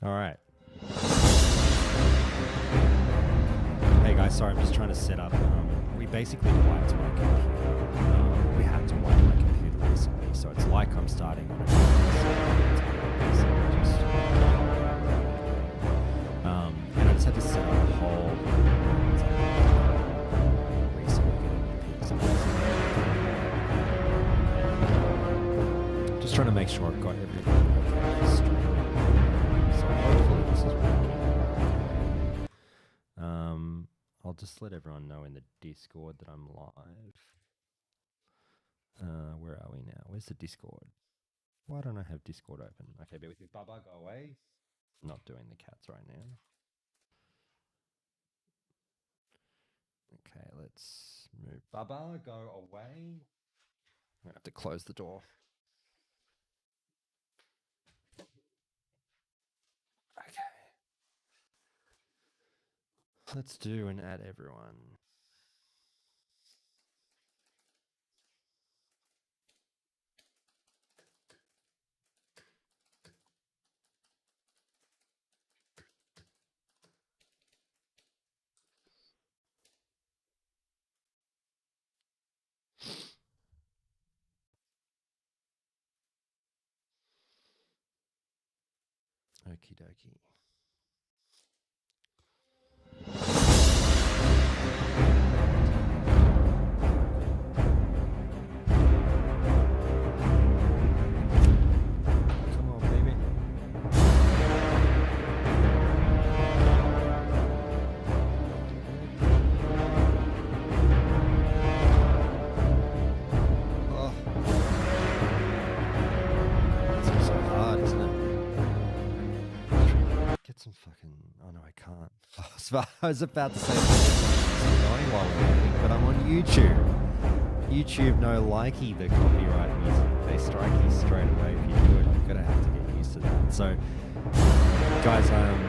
All right. Hey guys, sorry, I'm just trying to set up. We basically wiped my computer. We had to wipe my computer recently, so it's like I'm starting on a and I just had to set up a whole just trying to make sure I've got everything okay streaming. So hopefully this is working. I'll just let everyone know in the Discord that I'm live. Where are we now? Where's the Discord? Why don't I have Discord open? Okay, bear with me. Baba, go away. Not doing the cats right now. Okay, let's move. Baba, go away. I'm going to have to close the door. Okay. Let's do and add everyone. Okie dokie. Come on, baby. Oh. It's so hard, isn't it? Get some fucking... Oh, no, I can't. I was about to say going while we're waiting, but I'm on YouTube. YouTube no likey the copyright music. They strike you straight away if you do it. I'm going to have to get used to that. So, guys, I'm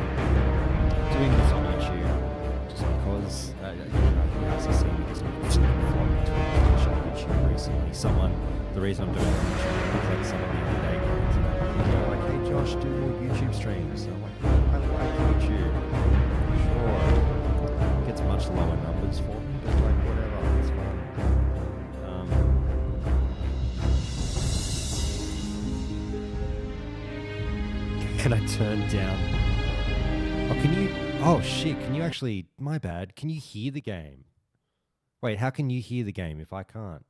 doing this on YouTube just because, you guys have seen me just vlog between Twitch and YouTube recently. The reason I'm doing it on YouTube is like someone the other day commented on a video like, hey Josh, do more YouTube streams. And I'm like, I like YouTube. Sure. It gets much lower numbers for me, but like whatever, it's fun. Can I turn down? Oh, can you? Oh shit! Can you actually? My bad. Can you hear the game? Wait, how can you hear the game if I can't?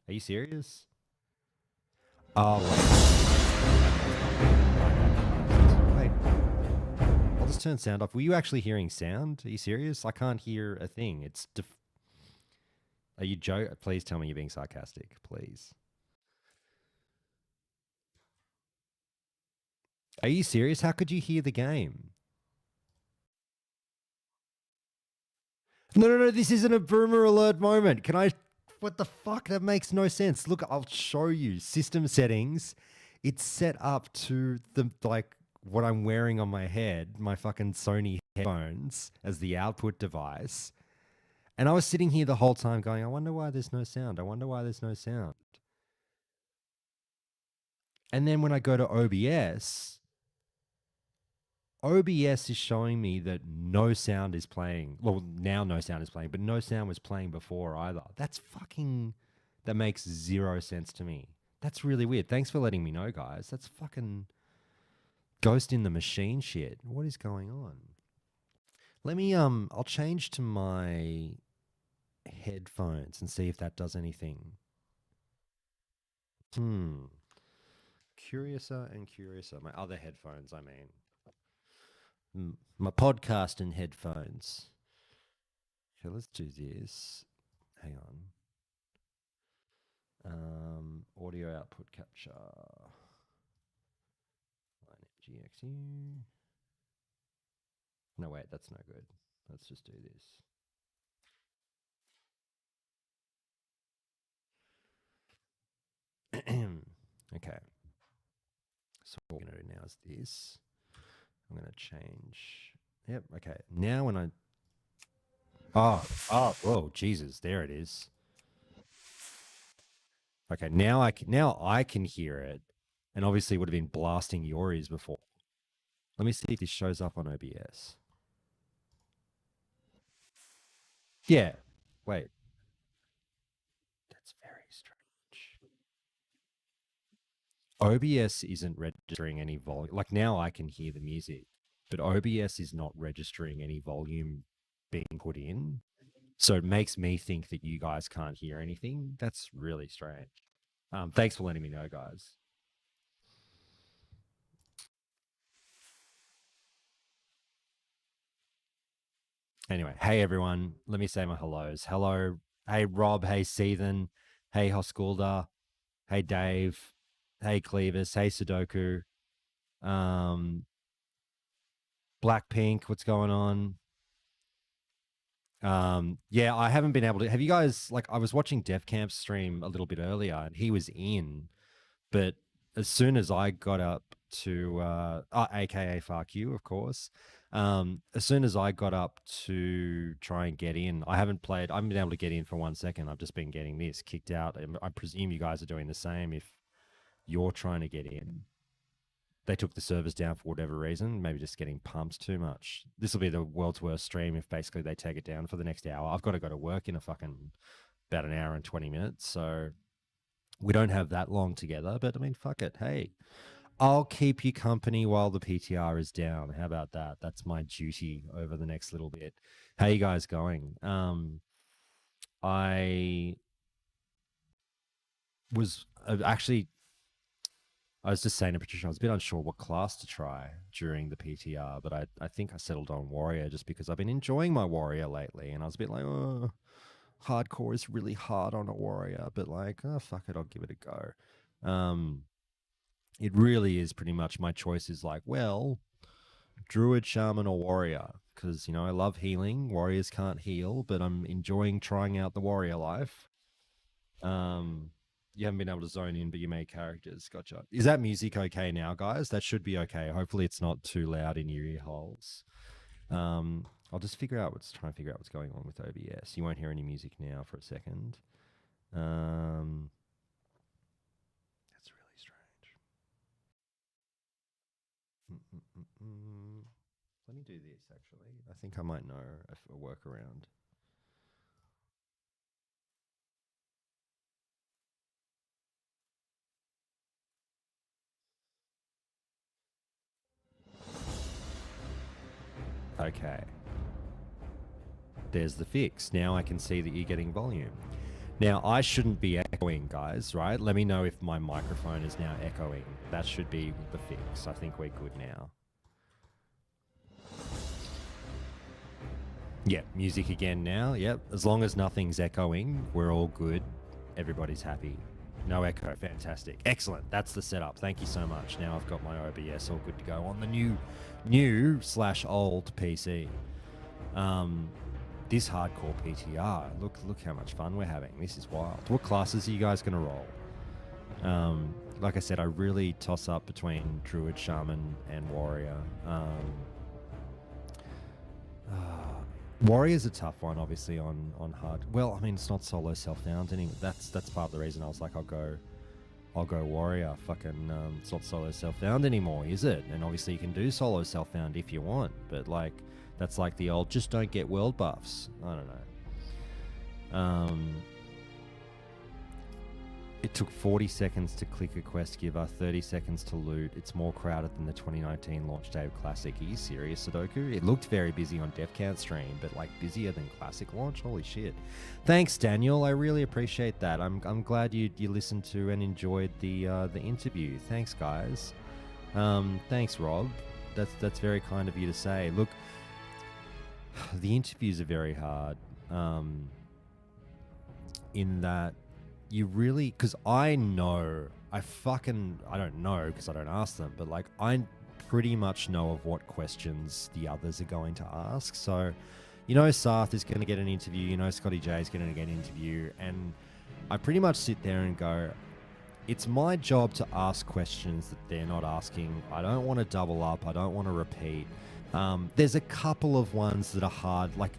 Are you serious? Oh wait. Wait. I'll just turn sound off. Were you actually hearing sound? Are you serious? I can't hear a thing. It's. Are you joking? Please tell me you're being sarcastic, please. Are you serious? How could you hear the game? No, this isn't a boomer alert moment. Can I... What the fuck? That makes no sense. Look, I'll show you. System settings. It's set up to the, like, what I'm wearing on my head, my fucking Sony headphones as the output device. And I was sitting here the whole time going, I wonder why there's no sound. I wonder why there's no sound. And then when I go to OBS is showing me that no sound is playing. Well, now no sound is playing, but no sound was playing before either. That's fucking... That makes zero sense to me. That's really weird. Thanks for letting me know, guys. That's fucking ghost in the machine shit. What is going on? Let me, I'll change to my headphones and see if that does anything. Curiouser and curiouser. My other headphones, I mean. My podcast and headphones. Okay, let's do this. Hang on. Audio output capture. GXU. No, wait, that's no good. Let's just do this. Okay. So what we're going to do now is this. I'm going to change. Yep, okay. Now when I... whoa, Jesus, there it is. Okay, now I can hear it, and obviously it would have been blasting your ears before. Let me see if this shows up on OBS. Yeah. Wait. That's very strange. OBS isn't registering any volume. Like now I can hear the music, but OBS is not registering any volume being put in. So it makes me think that you guys can't hear anything. That's really strange. Thanks for letting me know, guys. Anyway, hey everyone. Let me say my hellos. Hello. Hey Rob. Hey Seethan. Hey Hoskulda. Hey Dave. Hey Clevis. Hey Sudoku. Blackpink. What's going on? Yeah, I haven't been able to. Have you guys, like, I was watching Def Camp's stream a little bit earlier and he was in, but as soon as I got up to, aka FARQ, of course, as soon as I got up to try and get in, I haven't been able to get in for 1 second. I've just been getting this kicked out. I presume you guys are doing the same if you're trying to get in. They took the servers down for whatever reason, maybe just getting pumped too much. This will be the world's worst stream if basically they take it down for the next hour. I've got to go to work in about an hour and 20 minutes. So we don't have that long together, but I mean, fuck it. Hey, I'll keep you company while the PTR is down. How about that? That's my duty over the next little bit. How you guys going? I was actually... I was just saying to Patricia, I was a bit unsure what class to try during the PTR, but I think I settled on Warrior just because I've been enjoying my Warrior lately. And I was a bit like, oh, hardcore is really hard on a Warrior, but like, oh, fuck it, I'll give it a go. It really is pretty much my choice is like, well, Druid, Shaman, or Warrior. Because, you know, I love healing. Warriors can't heal, but I'm enjoying trying out the Warrior life. You haven't been able to zone in, but you made characters. Gotcha. Is that music okay now, guys? That should be okay. Hopefully it's not too loud in your ear holes. I'll just try and figure out what's going on with OBS. You won't hear any music now for a second. That's really strange. Let me do this, actually. I think I might know a workaround. Okay. There's the fix. Now I can see that you're getting volume. Now, I shouldn't be echoing, guys, right? Let me know if my microphone is now echoing. That should be the fix. I think we're good now. Yep, music again now. Yep, as long as nothing's echoing, we're all good. Everybody's happy. No echo. Fantastic. Excellent. That's the setup. Thank you so much. Now I've got my OBS all good to go on the new/old PC. This hardcore PTR. Look how much fun we're having. This is wild. What classes are you guys going to roll? Like I said, I really toss up between Druid, Shaman, and Warrior. Warrior's a tough one, obviously, on hard. Well, I mean, it's not solo self-found anyway. That's part of the reason I was like, I'll go Warrior. Fucking, it's not solo self-found anymore, is it? And obviously, you can do solo self-found if you want, but like, that's like the old just don't get world buffs. I don't know. It took 40 seconds to click a quest giver, 30 seconds to loot. It's more crowded than the 2019 launch day of Classic. Are you serious, Sudoku? It looked very busy on DevCount stream, but like busier than Classic launch? Holy shit. Thanks, Daniel. I really appreciate that. I'm glad you listened to and enjoyed the interview. Thanks, guys. Thanks, Rob. That's very kind of you to say. Look, the interviews are very hard in that you really, because I don't know because I don't ask them, but like I pretty much know of what questions the others are going to ask. So, you know, Sarth is going to get an interview, you know, Scotty J is going to get an interview, and I pretty much sit there and go, it's my job to ask questions that they're not asking. I don't want to double up. I don't want to repeat. There's a couple of ones that are hard, like,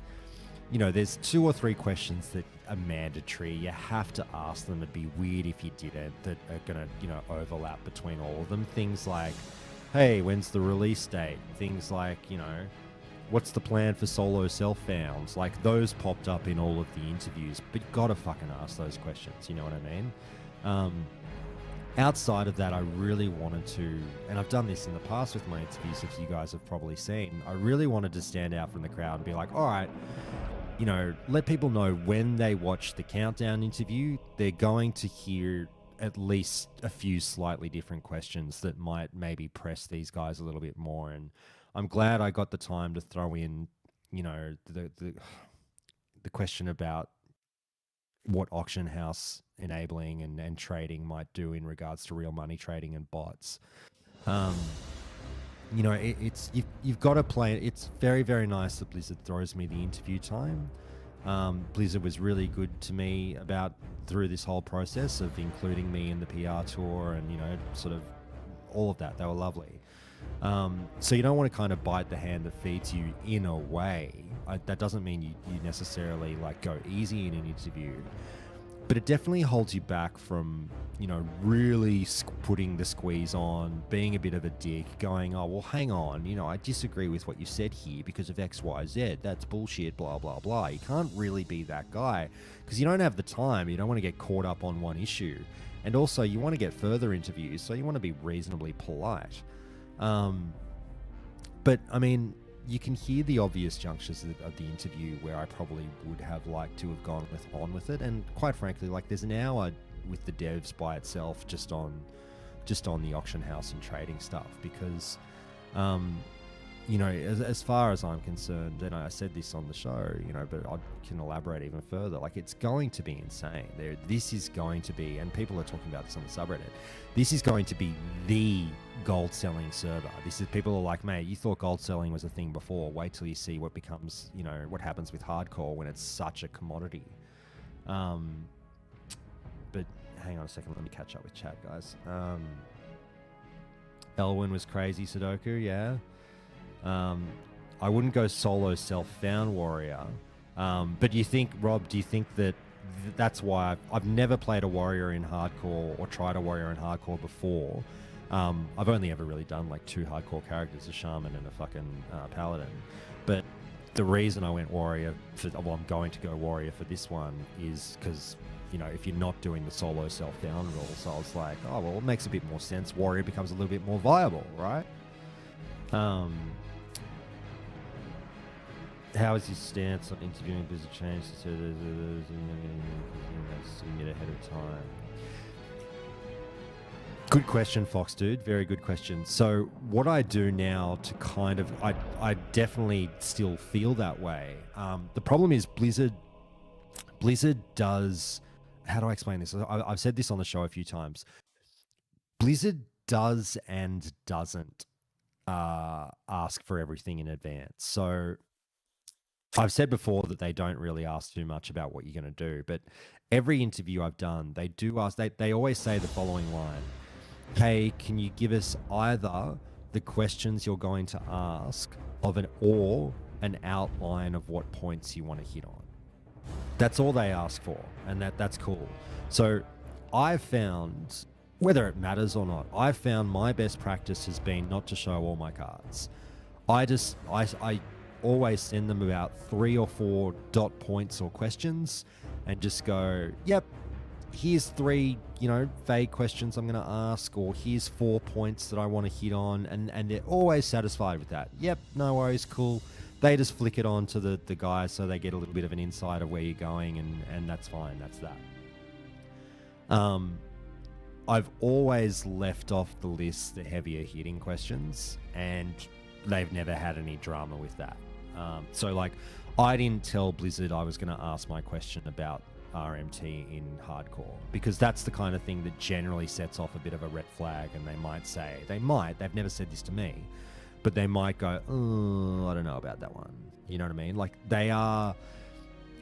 you know, there's 2 or 3 questions that are mandatory. You have to ask them. It'd be weird if you didn't, that are going to, you know, overlap between all of them. Things like, hey, when's the release date? Things like, you know, what's the plan for solo self-founds? Like, those popped up in all of the interviews, but you gotta fucking ask those questions, you know what I mean? Outside of that, I really wanted to, and I've done this in the past with my interviews, if you guys have probably seen, I really wanted to stand out from the crowd and be like, all right, you know, let people know when they watch the countdown interview, they're going to hear at least a few slightly different questions that might maybe press these guys a little bit more. And I'm glad I got the time to throw in, you know, the question about what auction house enabling and trading might do in regards to real money trading and bots. You know, you've got to play it. It's very, very nice that Blizzard throws me the interview time. Blizzard was really good to me about through this whole process of including me in the PR tour and, you know, sort of all of that. They were lovely. So you don't want to kind of bite the hand that feeds you in a way. That doesn't mean you necessarily like go easy in an interview, but it definitely holds you back from, you know, really putting the squeeze on, being a bit of a dick, going, oh, well, hang on, you know, I disagree with what you said here because of X, Y, Z. That's bullshit, blah, blah, blah. You can't really be that guy because you don't have the time. You don't want to get caught up on one issue. And also you want to get further interviews, so you want to be reasonably polite. But I mean, you can hear the obvious junctures of the interview where I probably would have liked to have gone on with it, and quite frankly, like there's an hour with the devs by itself just on the auction house and trading stuff because, you know, as far as I'm concerned, and I said this on the show, you know, but I can elaborate even further. Like, it's going to be insane. This is going to be, and people are talking about this on the subreddit. This is going to be the gold selling server. This is, people are like, mate, you thought gold selling was a thing before. Wait till you see what becomes, you know, what happens with hardcore when it's such a commodity. But hang on a second, let me catch up with chat, guys. Elwyn was crazy, Sudoku, yeah. I wouldn't go solo self-found warrior. But do you think, Rob, do you think that that's why I've never played a warrior in hardcore or tried a warrior in hardcore before? I've only ever really done like 2 hardcore characters, a shaman and a fucking paladin. But the reason I went warrior I'm going to go warrior for this one is because, you know, if you're not doing the solo self-found rule, so I was like, oh, well, it makes a bit more sense. Warrior becomes a little bit more viable, right? How is his stance on interviewing Blizzard change to submit ahead of time? Good question, Fox Dude. Very good question. So what I do now to kind of, I definitely still feel that way. The problem is Blizzard does, how do I explain this? I've said this on the show a few times. Blizzard does and doesn't ask for everything in advance. So I've said before that they don't really ask too much about what you're going to do, but every interview I've done, they do ask, they always say the following line: hey, can you give us either the questions you're going to ask or an outline of what points you want to hit on? That's all they ask for, and that's cool. So I've found, whether it matters or not, I've found my best practice has been not to show all my cards. I always send them about 3 or 4 dot points or questions and just go, yep, here's 3, you know, vague questions I'm going to ask, or here's 4 points that I want to hit on, and they're always satisfied with that. Yep, no worries, cool. They just flick it on to the guys so they get a little bit of an insight of where you're going, and that's fine, that's that. I've always left off the list the heavier hitting questions, and they've never had any drama with that. So like, I didn't tell Blizzard I was going to ask my question about RMT in hardcore, because that's the kind of thing that generally sets off a bit of a red flag, and they've never said this to me, but they might go, oh, I don't know about that one. You know what I mean? Like, they are,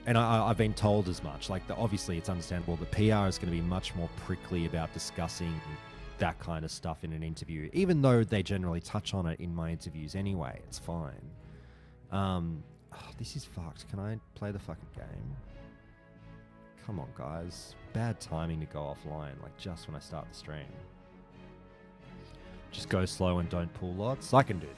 and I've been told as much, like, obviously it's understandable, the PR is going to be much more prickly about discussing that kind of stuff in an interview, even though they generally touch on it in my interviews anyway. It's fine. This is fucked. Can I play the fucking game? Come on, guys. Bad timing to go offline, like just when I start the stream. just go slow and don't pull lots. I can do that.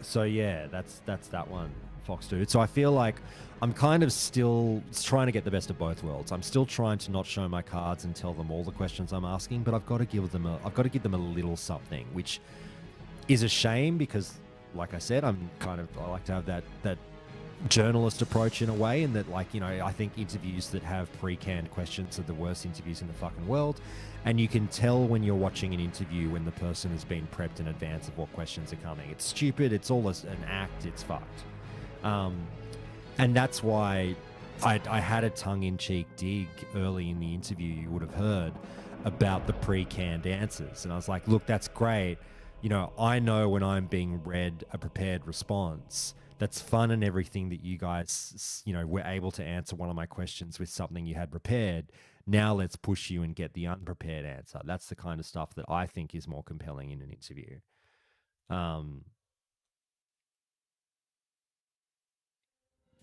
So yeah, that's that one, Fox Dude. So I feel like I'm kind of still trying to get the best of both worlds. I'm still trying to not show my cards and tell them all the questions I'm asking, but I've got to give them a little something, which is a shame because, like I said, I like to have that journalist approach in a way, and that, like, you know, I think interviews that have pre-canned questions are the worst interviews in the fucking world. And you can tell when you're watching an interview when the person has been prepped in advance of what questions are coming. It's stupid. It's all an act. It's fucked. And that's why I had a tongue-in-cheek dig early in the interview, you would have heard, about the pre-canned answers. And I was like, look, that's great. You know, I know when I'm being read a prepared response. That's fun and everything that you guys, you know, were able to answer one of my questions with something you had prepared. Now let's push you and get the unprepared answer. That's the kind of stuff that I think is more compelling in an interview.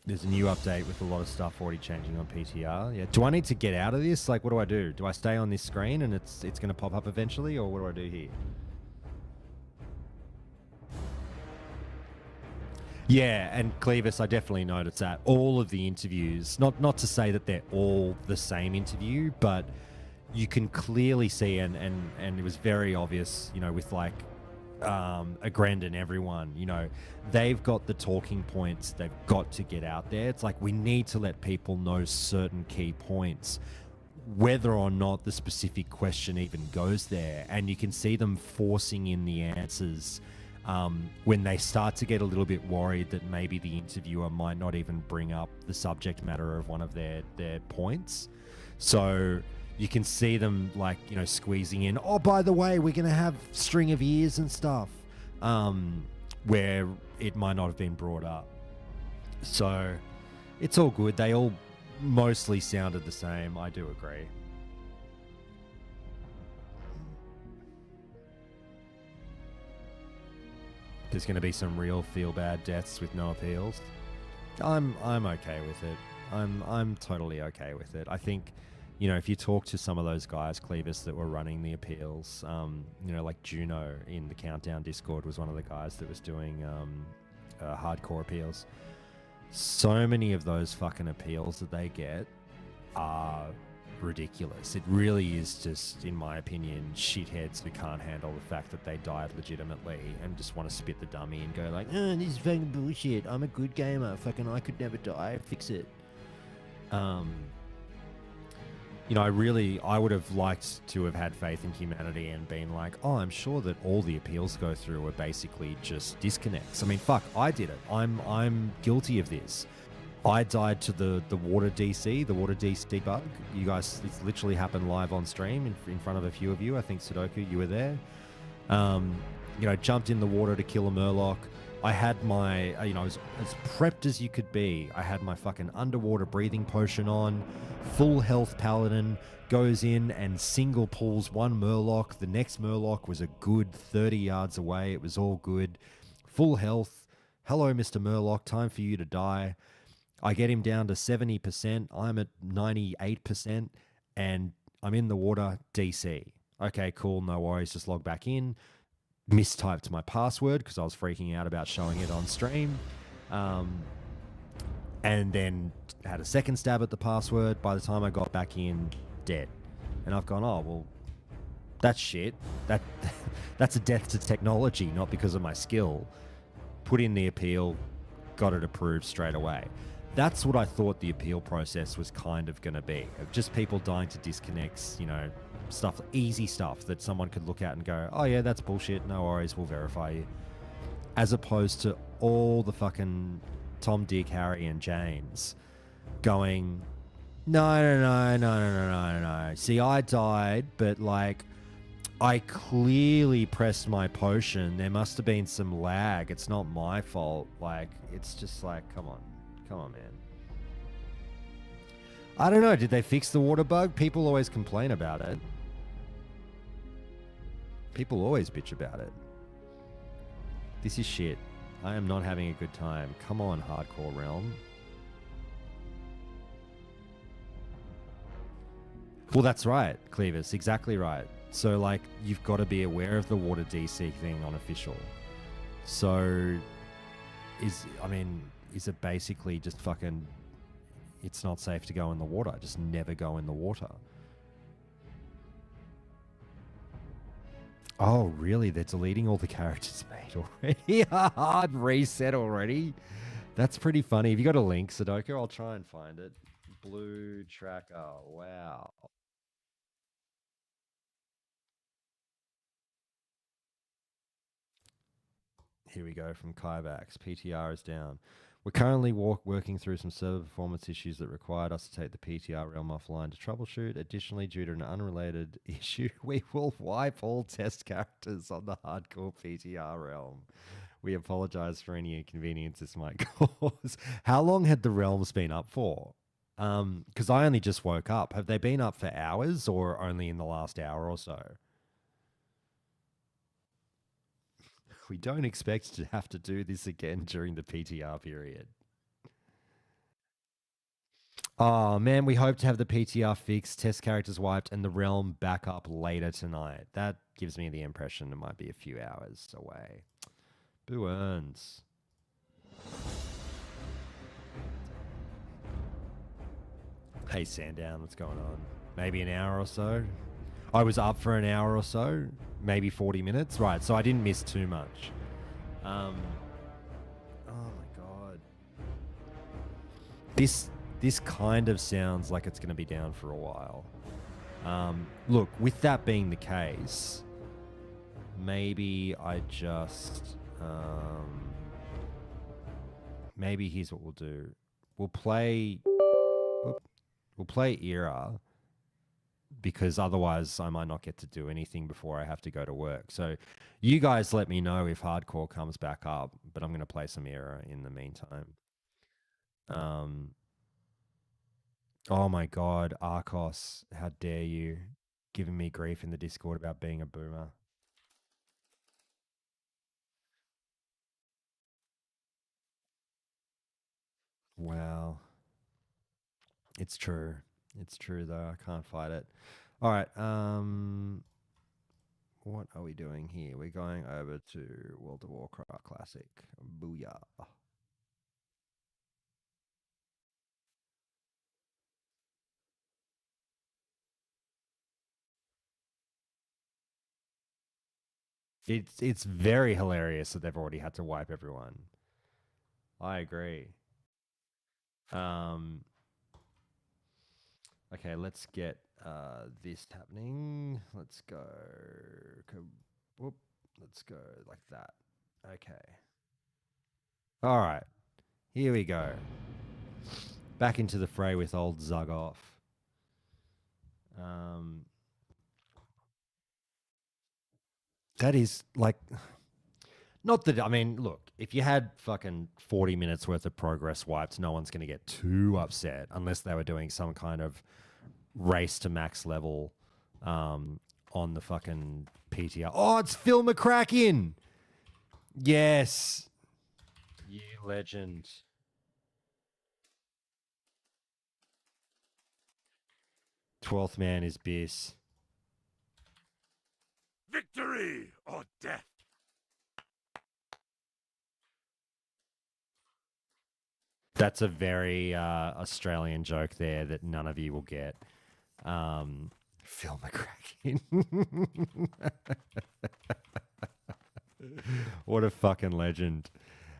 There's a new update with a lot of stuff already changing on PTR. Yeah. Do I need to get out of this? Like, what do I do? Do I stay on this screen and it's going to pop up eventually, or what do I do here? Yeah, and Clevis, I definitely noticed that all of the interviews, not to say that they're all the same interview, but you can clearly see, and it was very obvious, you know, with like Agrend and everyone, you know, they've got the talking points they've got to get out there. It's like we need to let people know certain key points, whether or not the specific question even goes there, and you can see them forcing in the answers. When they start to get a little bit worried that maybe the interviewer might not even bring up the subject matter of one of their points. So you can see them, like, you know, squeezing in, oh, by the way, we're going to have string of years and stuff, where it might not have been brought up. So it's all good. They all mostly sounded the same. I do agree. There's going to be some real feel-bad deaths with no appeals. I'm okay with it. I'm totally okay with it. I think, you know, if you talk to some of those guys, Clevis, that were running the appeals, you know, like Juno in the Countdown Discord was one of the guys that was doing hardcore appeals. So many of those fucking appeals that they get are ridiculous. It really is just, in my opinion, shitheads who can't handle the fact that they died legitimately and just want to spit the dummy and go like, oh, this is fucking bullshit. I'm a good gamer. Fucking I could never die. Fix it. You know, I would have liked to have had faith in humanity and been like, oh, I'm sure that all the appeals go through are basically just disconnects. I mean, fuck, I did it. I'm guilty of this. I died to the water DC bug. You guys, it's literally happened live on stream in front of a few of you. I think Sudoku, you were there. You know, jumped in the water to kill a Murloc. I had my, you know, as prepped as you could be. I had my fucking underwater breathing potion on. Full health paladin goes in and single pulls one Murloc. The next Murloc was a good 30 yards away. It was all good. Full health. Hello, Mr. Murloc. Time for you to die. I get him down to 70%. I'm at 98%. And I'm in the water, DC. Okay, cool. No worries. Just log back in. Mistyped my password because I was freaking out about showing it on stream. And then had a second stab at the password. By the time I got back in, dead. And I've gone, oh, well, that's shit. That's a death to technology, not because of my skill. Put in the appeal, got it approved straight away. That's what I thought the appeal process was kind of going to be. Of just people dying to disconnects, you know, stuff, easy stuff that someone could look at and go, oh yeah, that's bullshit, no worries, we'll verify you. As opposed to all the fucking Tom, Dick, Harry and James going, no. See, I died, but like, I clearly pressed my potion. There must have been some lag. It's not my fault. Like, it's just like, come on, man. I don't know. Did they fix the water bug? People always complain about it. People always bitch about it. This is shit. I am not having a good time. Come on, Hardcore Realm. Well, that's right, Clevis. Exactly right. So like you've got to be aware of the water DC thing on official. So is it basically just fucking it's not safe to go in the water, just never go in the water? Oh, really? They're deleting all the characters made already? Hard reset already? That's pretty funny. Have you got a link, Sudoku? I'll try and find it. Blue tracker. Wow. Here we go from Kyvax. PTR is down. We're currently working through some server performance issues that required us to take the PTR realm offline to troubleshoot. Additionally, due to an unrelated issue, we will wipe all test characters on the hardcore PTR realm. We apologize for any inconvenience this might cause. How long had the realms been up for? Because I only just woke up. Have they been up for hours or only in the last hour or so? We don't expect to have to do this again during the PTR period. Oh man, we hope to have the PTR fixed, test characters wiped, and the realm back up later tonight. That gives me the impression it might be a few hours away. Boo earns. Hey Sandown, what's going on? Maybe an hour or so? I was up for an hour or so, maybe 40 minutes. Right, so I didn't miss too much. Oh my god. This kind of sounds like it's going to be down for a while. Look, with that being the case, maybe I just maybe here's what we'll do. We'll play Era, because otherwise I might not get to do anything before I have to go to work. So you guys let me know if Hardcore comes back up, but I'm going to play some Era in the meantime. Oh my God, Arcos, how dare you, giving me grief in the Discord about being a boomer. Wow. It's true. It's true though. I can't fight it. All right. What are we doing here? We're going over to World of Warcraft Classic. Booyah. It's very hilarious that they've already had to wipe everyone. I agree. Um Okay, let's get this happening. Let's go. Whoop. Let's go like that. Okay. All right. Here we go. Back into the fray with old Zugoff. That is like, not that, I mean, look, if you had fucking 40 minutes worth of progress wiped, no one's going to get too upset unless they were doing some kind of race to max level on the fucking PTR. Oh, it's Phil McCracken. Yes. You legend. Twelfth man is Biss. Victory or death. That's a very Australian joke there that none of you will get. Phil McCracken. What a fucking legend.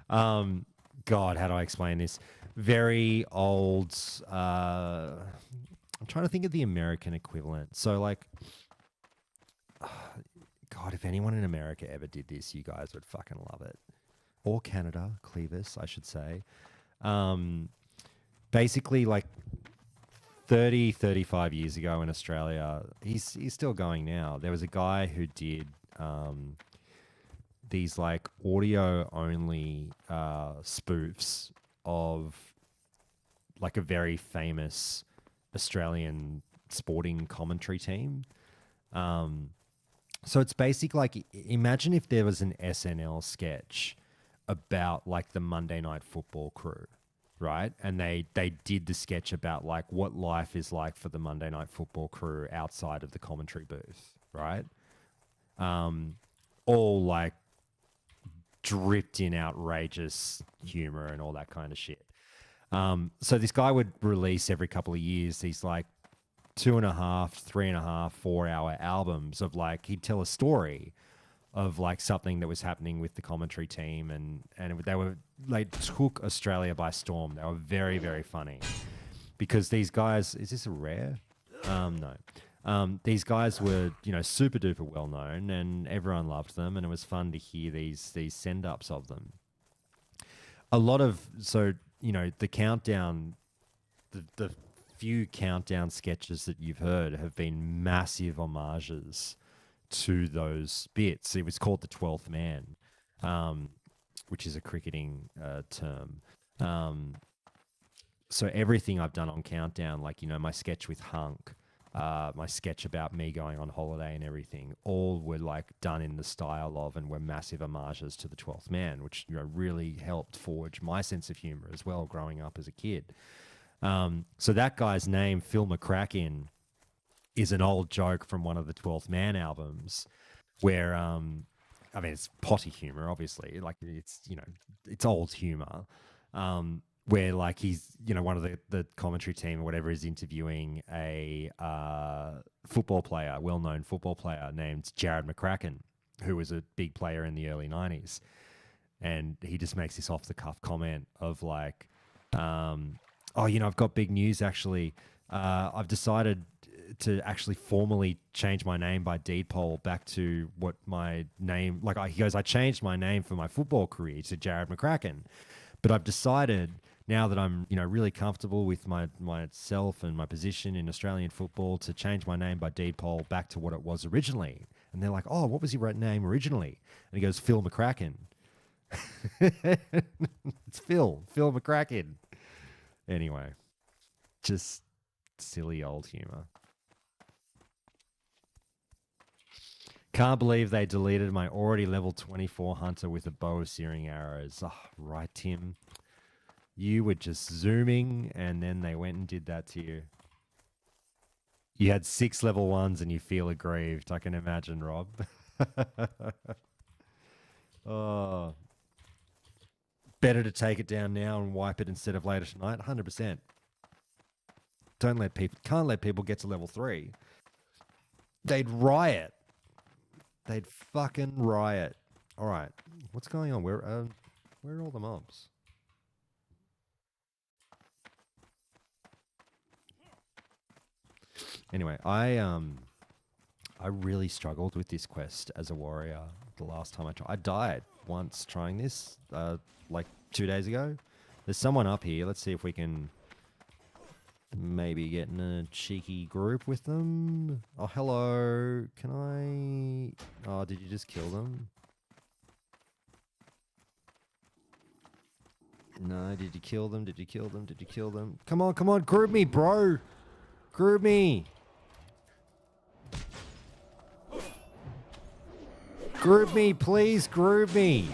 God, how do I explain this? Very old. I'm trying to think of the American equivalent. So, like, God, if anyone in America ever did this, you guys would fucking love it. Or Canada, Clevis, I should say. Basically, like 30, 35 years ago in Australia, he's still going now. There was a guy who did these like audio only spoofs of like a very famous Australian sporting commentary team. So it's basically like, imagine if there was an SNL sketch about like the Monday Night Football crew, right? And they did the sketch about like what life is like for the Monday Night Football crew outside of the commentary booth, right? All like dripped in outrageous humor and all that kind of shit. So this guy would release every couple of years these like 2.5, 3.5, 4 hour albums of like, he'd tell a story of like something that was happening with the commentary team, and they took Australia by storm. They were very, very funny because these guys, is this a rare? No. These guys were, super duper well known, and everyone loved them, and it was fun to hear these send ups of them. A lot of the countdown, the few countdown sketches that you've heard have been massive homages to those bits. It was called the 12th man, which is a cricketing term. So everything I've done on Countdown, like, my sketch with Hunk, my sketch about me going on holiday and everything, all were like done in the style of and were massive homages to the 12th man, which really helped forge my sense of humor as well growing up as a kid. So that guy's name, Phil McCracken, is an old joke from one of the 12th Man albums where, it's potty humor, obviously. Like, it's, it's old humor. Where, like, he's, one of the commentary team or whatever is interviewing a football player, well-known football player named Jared McCracken, who was a big player in the early 90s. And he just makes this off-the-cuff comment of, like, I've got big news, actually. I've decided to actually formally change my name by deed poll back to what my name, he goes, I changed my name for my football career to Jared McCracken, but I've decided now that I'm, really comfortable with myself and my position in Australian football to change my name by deed poll back to what it was originally. And they're like, oh, what was your name originally? And he goes, Phil McCracken. It's Phil McCracken. Anyway, just silly old humor. Can't believe they deleted my already level 24 hunter with a bow of searing arrows. Oh, right, Tim. You were just zooming, and then they went and did that to you. You had 6 level 1s, and you feel aggrieved. I can imagine, Rob. Oh. Better to take it down now and wipe it instead of later tonight. 100%. Can't let people get to level 3. They'd riot. They'd fucking riot. All right, what's going on? Where are all the mobs? Anyway, I really struggled with this quest as a warrior the last time I tried. I died once trying this, like 2 days ago. There's someone up here. Let's see if we can maybe get in a cheeky group with them. Oh, hello. Can I... Oh, did you just kill them? No, did you kill them? Did you kill them? Did you kill them? Come on, group me, bro. Group me. Group me, please group me.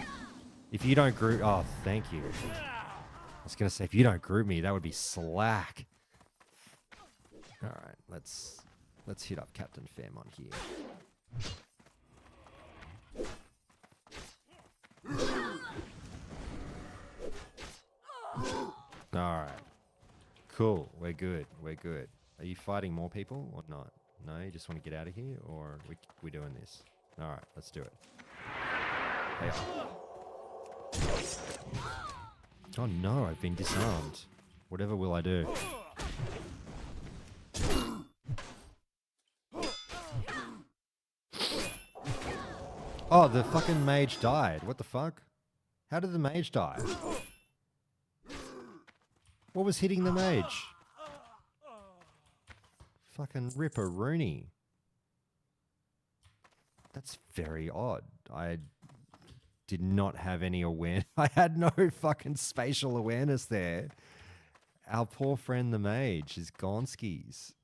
If you don't group... Oh, thank you. I was going to say, if you don't group me, that would be slack. All right, let's hit up Captain Fairmont here. All right, cool. We're good. Are you fighting more people or not? No, you just want to get out of here, or we doing this? All right, let's do it. Hey. Oh no, I've been disarmed. Whatever will I do? Oh, the fucking mage died. What the fuck? How did the mage die? What was hitting the mage? Fucking Ripper Rooney. That's very odd. I did not have any awareness. I had no fucking spatial awareness there. Our poor friend the mage is gone skis.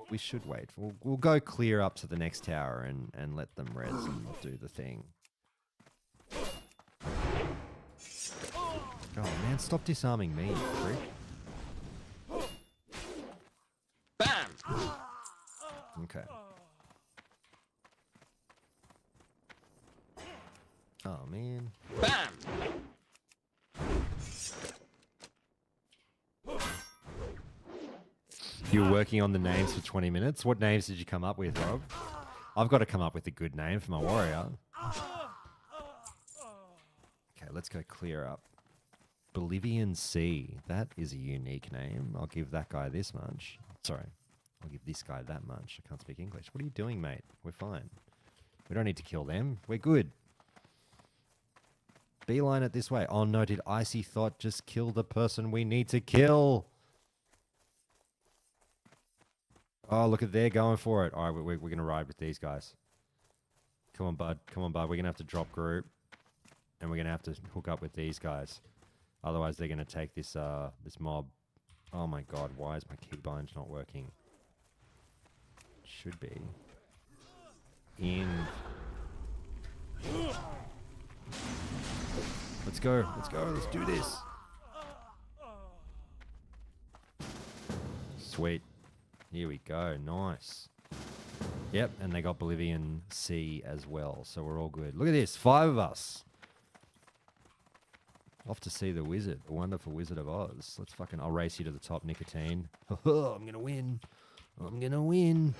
We should wait. We'll go clear up to the next tower and let them res and do the thing. Oh man, stop disarming me, prick. Bam! Okay. Oh, man. Bam! You were working on the names for 20 minutes. What names did you come up with, Rob? I've got to come up with a good name for my warrior. Okay, let's go clear up. Bolivian Sea. That is a unique name. I'll give that guy this much. Sorry. I'll give this guy that much. I can't speak English. What are you doing, mate? We're fine. We don't need to kill them. We're good. Beeline it this way. Oh no, did Icy Thought just kill the person we need to kill? Oh, look at they're going for it. All right, we're going to ride with these guys. Come on, bud. Come on, bud. We're going to have to drop group. And we're going to have to hook up with these guys. Otherwise, they're going to take this this mob. Oh my god, why is my keybinds not working? Should be. In. Let's go. Let's go. Let's do this. Sweet. Here we go. Nice. Yep, and they got Bolivian Sea as well, so we're all good. Look at this. 5 of us. Off to see the wizard, the wonderful Wizard of Oz. Let's fucking... I'll race you to the top, Nicotine. I'm going to win. I'm going to win.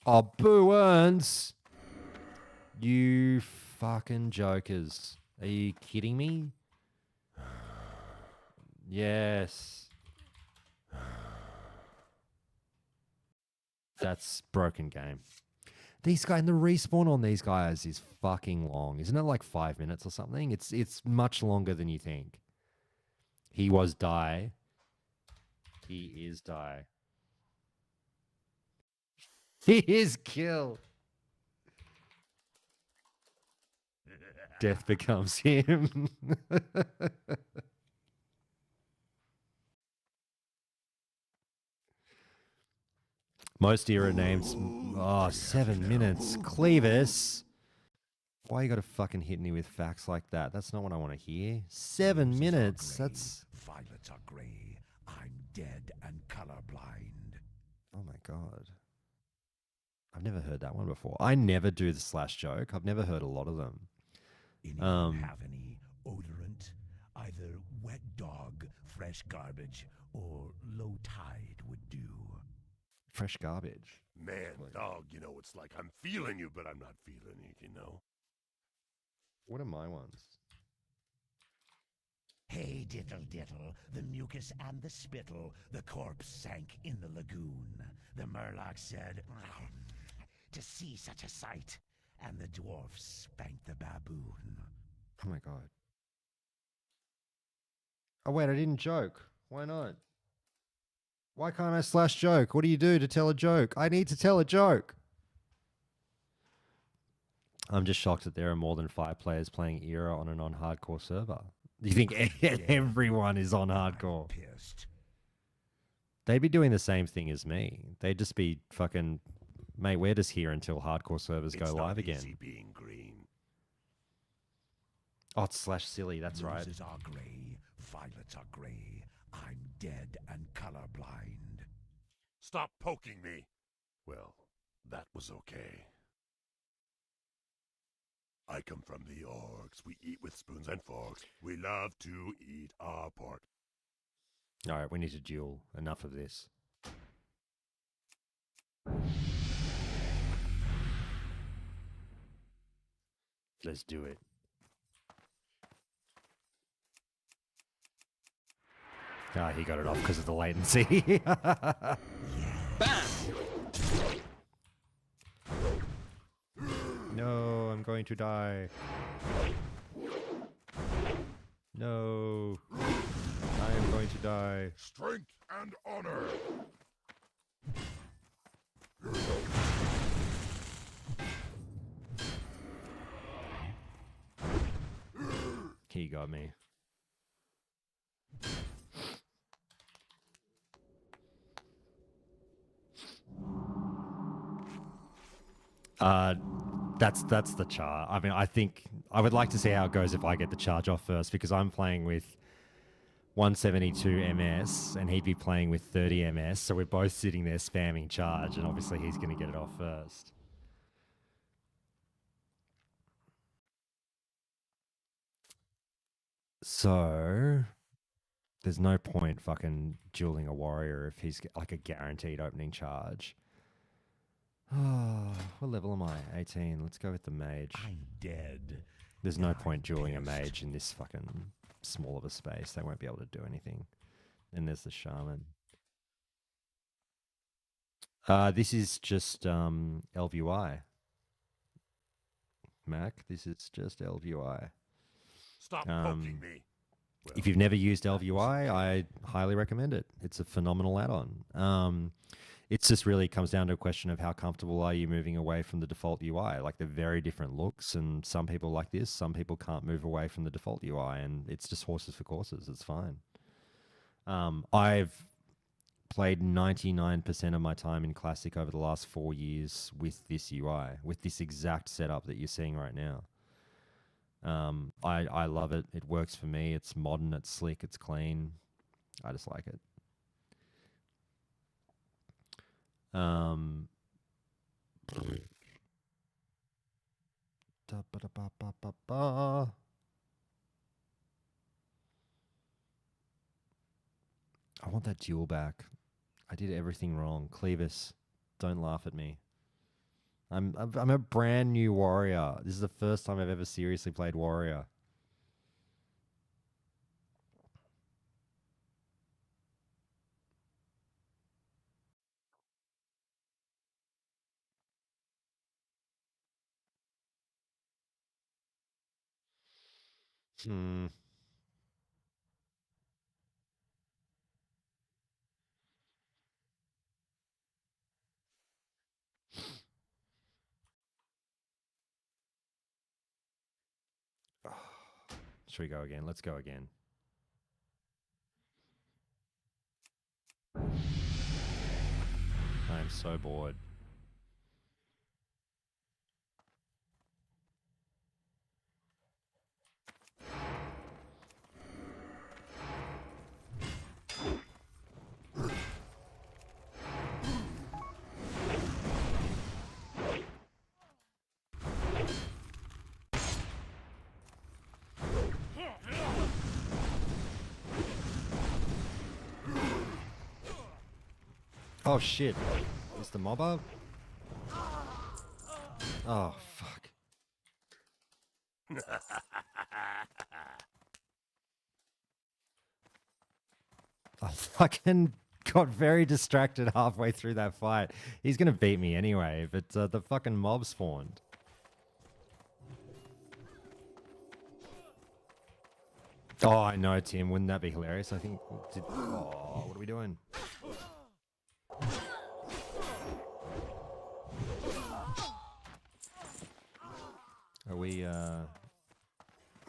Oh, boo earns. You fucking jokers. Are you kidding me? Yes. That's broken game. These guys, and the respawn on these guys is fucking long. Isn't it like 5 minutes or something? It's much longer than you think. He was die. He is die. He is kill. Death becomes him. Most era names. Oh, 7 minutes. Clevis. Why you gotta fucking hit me with facts like that? That's not what I want to hear. 7 minutes. That's... Violets are grey. I'm dead and colorblind. Oh my god. I've never heard that one before. I never do the slash joke. I've never heard a lot of them. Anyone have any odorant? Either wet dog, fresh garbage, or low tide would do. Fresh garbage. Man, dog, you know, it's like I'm feeling you, but I'm not feeling it, you know? What are my ones? Hey, diddle diddle, the mucus and the spittle, the corpse sank in the lagoon. The Murloc said, to see such a sight, and the dwarf spanked the baboon. Oh my god. Oh wait, I didn't joke. Why not? Why can't I slash joke? What do you do to tell a joke? I need to tell a joke. I'm just shocked that there are more than 5 players playing Era on a non-hardcore server. Do you think everyone is on hardcore? I'm pissed. They'd be doing the same thing as me. They'd just be fucking, mate, we're just here until hardcore servers go It's not live again. easy being green. Oh, it's slash silly, that's right. Roses are grey, violets are grey. I'm dead and colorblind. Stop poking me. Well, that was okay. I come from the orcs. We eat with spoons and forks. We love to eat our pork. All right, we need to duel. Enough of this. Let's do it. Ah, he got it off because of the latency. Bam! No, I'm going to die. No. I am going to die. Strength and honor. He got me. That's the chart. I mean, I think I would like to see how it goes if I get the charge off first, because I'm playing with 172 MS and he'd be playing with 30 MS, so we're both sitting there spamming charge, and obviously he's going to get it off first. So there's no point fucking dueling a warrior if he's like a guaranteed opening charge. Oh, what level am I? 18. Let's go with the mage. I'm dead. There's no I'm point dueling a pissed. mage in this fucking small of a space. They won't be able to do anything. And there's the shaman. This is just LVI. Mac, this is just LVI. Stop poking me. Well, If you've never used LVI, I highly recommend it. It's a phenomenal add-on. It just really comes down to a question of how comfortable are you moving away from the default UI. Like, they're very different looks, and some people like this, some people can't move away from the default UI, and it's just horses for courses. It's fine. I've played 99% of my time in Classic over the last 4 years with this UI, with this exact setup that you're seeing right now. I love it. It works for me. It's modern, it's slick, it's clean. I just like it. Da-ba-da-ba-ba-ba-ba. I want that duel back. I did everything wrong. Clevis, don't laugh at me. I'm a brand new warrior. This is the first time I've ever seriously played warrior. Should we go again? Let's go again. I'm so bored. Oh shit. Is the mob up? Oh fuck. I fucking got very distracted halfway through that fight. He's gonna beat me anyway, but the fucking mob spawned. Oh, I know, Tim. Wouldn't that be hilarious? I think. Oh, what are we doing? Are we?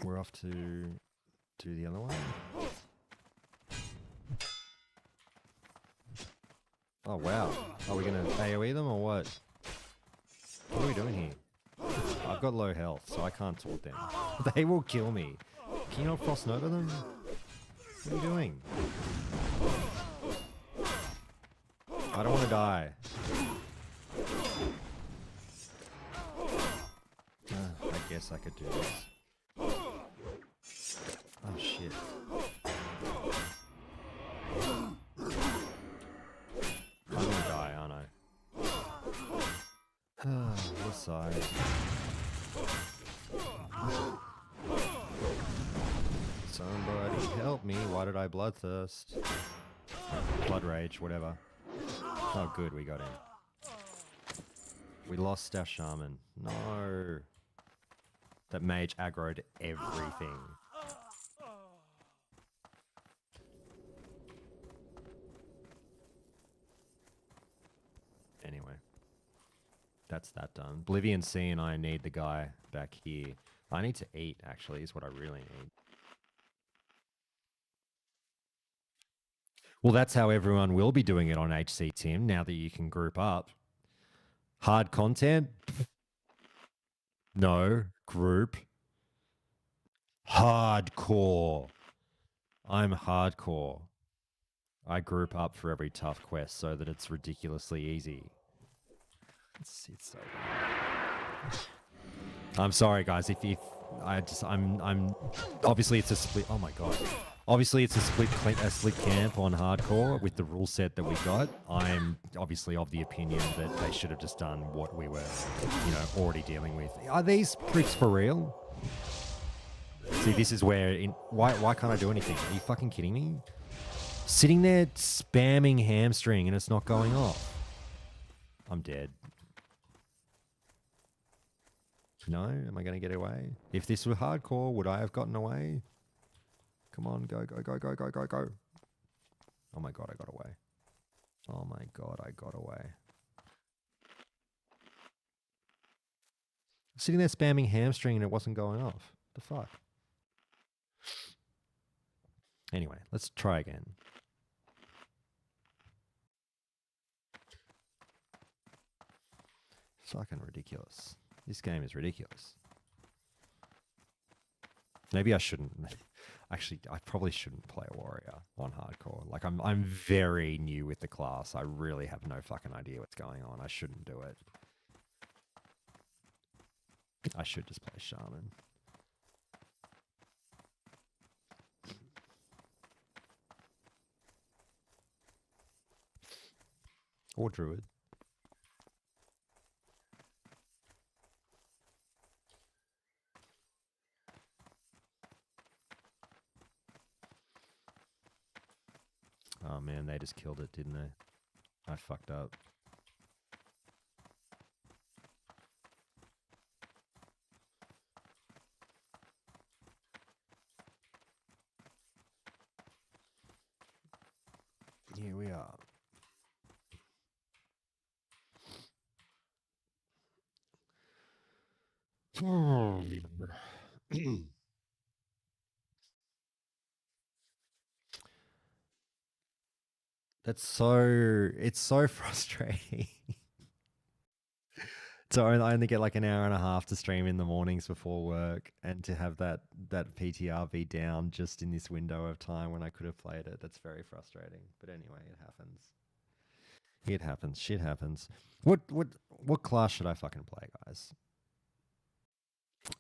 We're off to do the other one. Oh wow. Are we gonna AoE them or what? What are we doing here? I've got low health, so I can't taunt them. They will kill me. Can you not Frost Nova them? What are you doing? I don't want to die. I guess I could do this. Oh shit. I'm gonna die, aren't I? This side. Somebody help me. Why did I bloodthirst? Blood rage, whatever. Oh good, we got him. We lost our shaman. No. That mage aggroed everything. Anyway. That's that done. Oblivion C and I need the guy back here. I need to eat, actually, is what I really need. Well, that's how everyone will be doing it on HC, Tim, now that you can group up. Hard content? No. Group? Hardcore. I'm hardcore. I group up for every tough quest so that it's ridiculously easy. It's so bad. I'm sorry, guys. If I'm obviously it's a split. Oh my god. Obviously, it's a split camp on hardcore with the rule set that we got. I'm obviously of the opinion that they should have just done what we were, already dealing with. Are these pricks for real? See, this is where why can't I do anything? Are you fucking kidding me? Sitting there spamming hamstring and it's not going off. I'm dead. No? Am I going to get away? If this were hardcore, would I have gotten away? Come on, go, go, go, go, go, go, go. Oh my god, I got away. Oh my god, I got away. Sitting there spamming hamstring and it wasn't going off. The fuck? Anyway, let's try again. Fucking ridiculous. This game is ridiculous. Maybe I shouldn't. Actually, I probably shouldn't play a warrior on hardcore. Like, I'm very new with the class. I really have no fucking idea what's going on. I shouldn't do it. I should just play shaman. Or druid. Oh man, they just killed it, didn't they? I fucked up. Here we are. It's so frustrating. So I only get like an hour and a half to stream in the mornings before work, and to have that PTR be down just in this window of time when I could have played it. That's very frustrating. But anyway, it happens. It happens. Shit happens. What class should I fucking play, guys?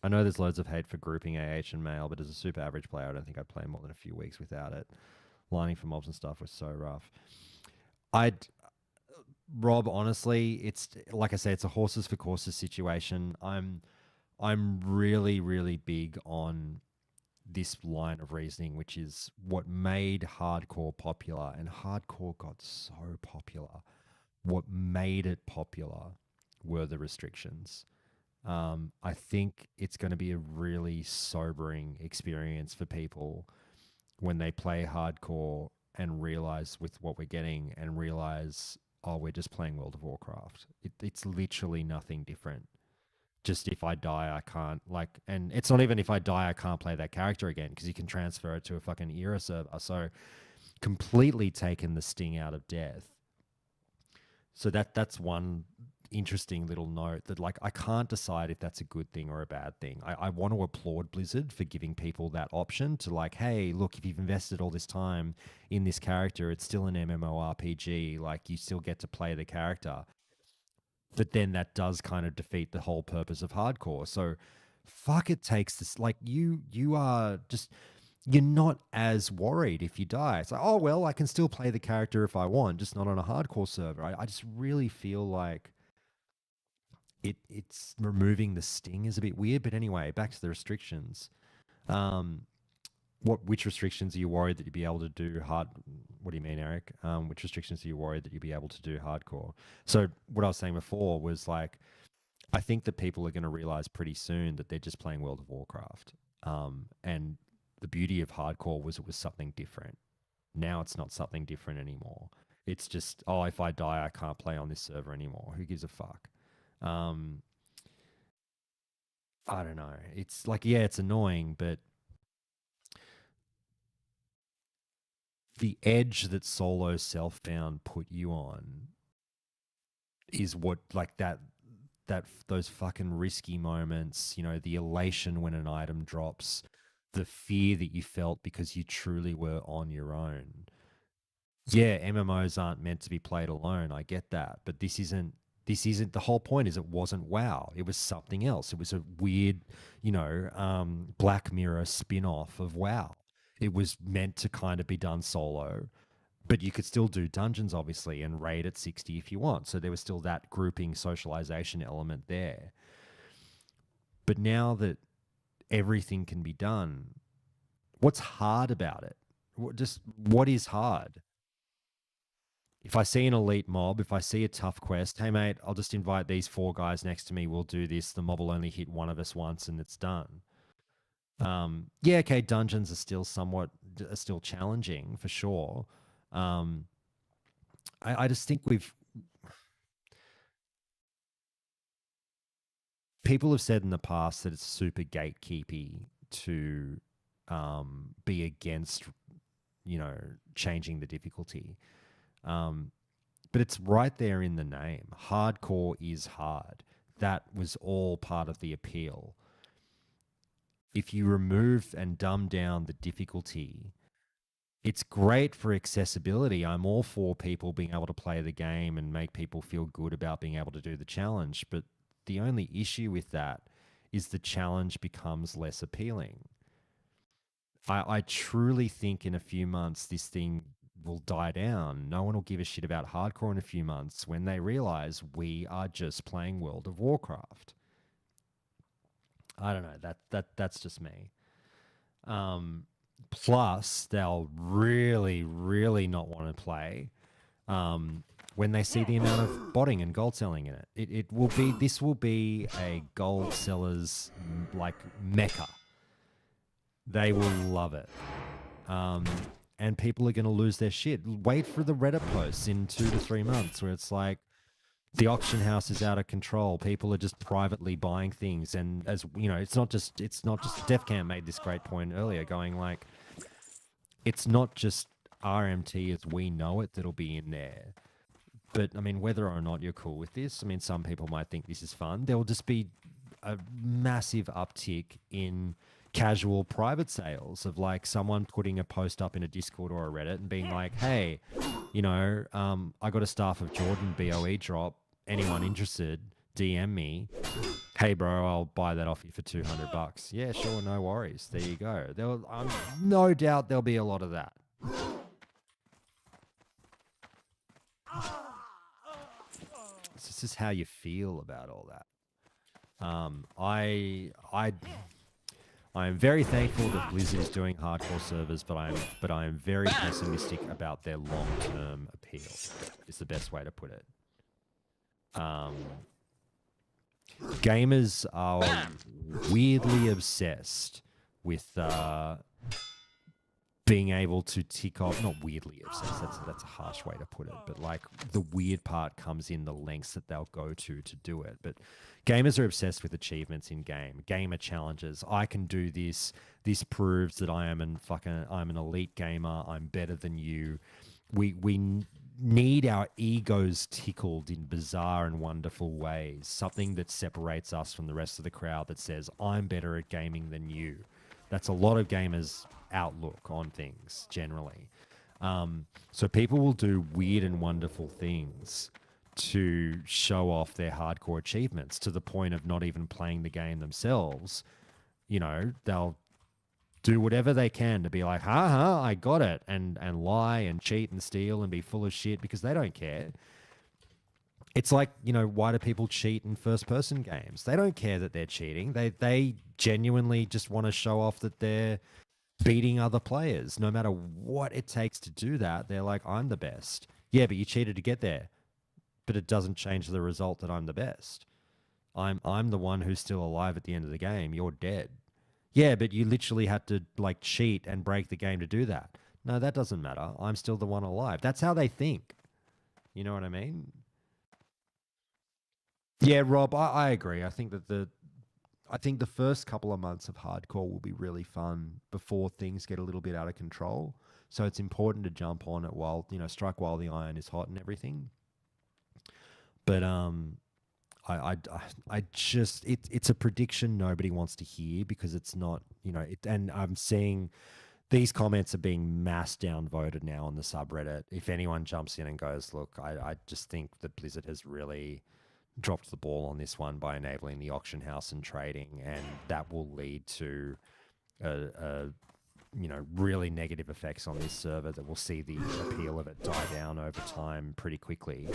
I know there's loads of hate for grouping AH and male, but as a super average player, I don't think I'd play more than a few weeks without it. Lining for mobs and stuff was so rough. Rob, honestly, it's like I say, it's a horses for courses situation. I'm really, really big on this line of reasoning, which is what made hardcore popular, and hardcore got so popular. What made it popular were the restrictions. I think it's going to be a really sobering experience for people when they play hardcore and realize with what we're getting and realize, oh, we're just playing World of Warcraft. It's literally nothing different. Just if I die, I can't, and it's not even if I die, I can't play that character again because you can transfer it to a fucking era server. So completely taken the sting out of death. So that's one interesting little note that I can't decide if that's a good thing or a bad thing. I want to applaud Blizzard for giving people that option to hey, look, if you've invested all this time in this character, it's still an MMORPG. You still get to play the character. But then that does kind of defeat the whole purpose of hardcore. So fuck, it takes this, you are just, you're not as worried if you die. It's oh, well, I can still play the character if I want, just not on a hardcore server. I just really feel like it's removing the sting is a bit weird. But anyway, back to the restrictions. Which restrictions are you worried that you'll be able to do hard? What do you mean, Eric? Which restrictions are you worried that you'll be able to do hardcore? So what I was saying before was I think that people are going to realize pretty soon that they're just playing World of Warcraft. And the beauty of hardcore was it was something different. Now it's not something different anymore. It's just, oh, if I die, I can't play on this server anymore. Who gives a fuck? I don't know. It's yeah, it's annoying, but the edge that solo self-found put you on is what those fucking risky moments, the elation when an item drops, the fear that you felt because you truly were on your own. Yeah, MMOs aren't meant to be played alone. I get that, but this isn't This isn't the whole point. Is it wasn't WoW? It was something else. It was a weird, Black Mirror spin-off of WoW. It was meant to kind of be done solo, but you could still do dungeons, obviously, and raid at 60 if you want. So there was still that grouping socialization element there. But now that everything can be done, what's hard about it? What is hard? If I see an elite mob, if I see a tough quest, hey mate, I'll just invite these 4 guys next to me. We'll do this. The mob will only hit one of us once, and it's done. Yeah, okay, dungeons are still still challenging for sure. I just think people have said in the past that it's super gatekeepy to be against, changing the difficulty. But it's right there in the name. Hardcore is hard. That was all part of the appeal. If you remove and dumb down the difficulty, it's great for accessibility. I'm all for people being able to play the game and make people feel good about being able to do the challenge. But the only issue with that is the challenge becomes less appealing. I truly think in a few months this thing will die down. No one will give a shit about hardcore in a few months when they realize we are just playing World of Warcraft. I don't know. That's just me. Plus, they'll really, really not want to play when they see the amount of botting and gold selling in it. This will be a gold seller's like mecca. They will love it. And people are going to lose their shit. Wait for the Reddit posts in 2 to 3 months where it's like, the auction house is out of control. People are just privately buying things. And as you know, it's not just DefCam made this great point earlier, going like, it's not just RMT as we know it that'll be in there. But I mean, whether or not you're cool with this, I mean, some people might think this is fun. There will just be a massive uptick in casual private sales of like someone putting a post up in a Discord or a Reddit and being like, hey, I got a Staff of Jordan BOE drop. Anyone interested, DM me. Hey bro, I'll buy that off you for $200. Yeah, sure, no worries. There you go. No doubt there'll be a lot of that. This is how you feel about all that. I am very thankful that Blizzard is doing hardcore servers, but I am very pessimistic about their long-term appeal. Is the best way to put it. Gamers are weirdly obsessed with being able to tick off, not weirdly obsessed, that's a harsh way to put it, but like the weird part comes in the lengths that they'll go to do it. But gamers are obsessed with achievements in game, gamer challenges. I can do this. This proves that I'm an elite gamer. I'm better than you. We need our egos tickled in bizarre and wonderful ways. Something that separates us from the rest of the crowd that says, I'm better at gaming than you. That's a lot of gamers' outlook on things generally. So people will do weird and wonderful things to show off their hardcore achievements to the point of not even playing the game themselves. They'll do whatever they can to be like, I got it, and lie and cheat and steal and be full of shit because they don't care. It's like, why do people cheat in first-person games? They don't care that they're cheating. They genuinely just want to show off that they're beating other players. No matter what it takes to do that, they're like, I'm the best. Yeah, but you cheated to get there. But it doesn't change the result that I'm the best. I'm the one who's still alive at the end of the game. You're dead. Yeah, but you literally had to like cheat and break the game to do that. No, that doesn't matter. I'm still the one alive. That's how they think. You know what I mean? Yeah, Rob, I agree. I think that the first couple of months of hardcore will be really fun before things get a little bit out of control. So it's important to jump on it while, strike while the iron is hot and everything. But I just it's a prediction nobody wants to hear because it's not, and I'm seeing these comments are being mass downvoted now on the subreddit. If anyone jumps in and goes, look, I just think that Blizzard has really dropped the ball on this one by enabling the auction house and trading, and that will lead to a really negative effects on this server that will see the appeal of it die down over time pretty quickly.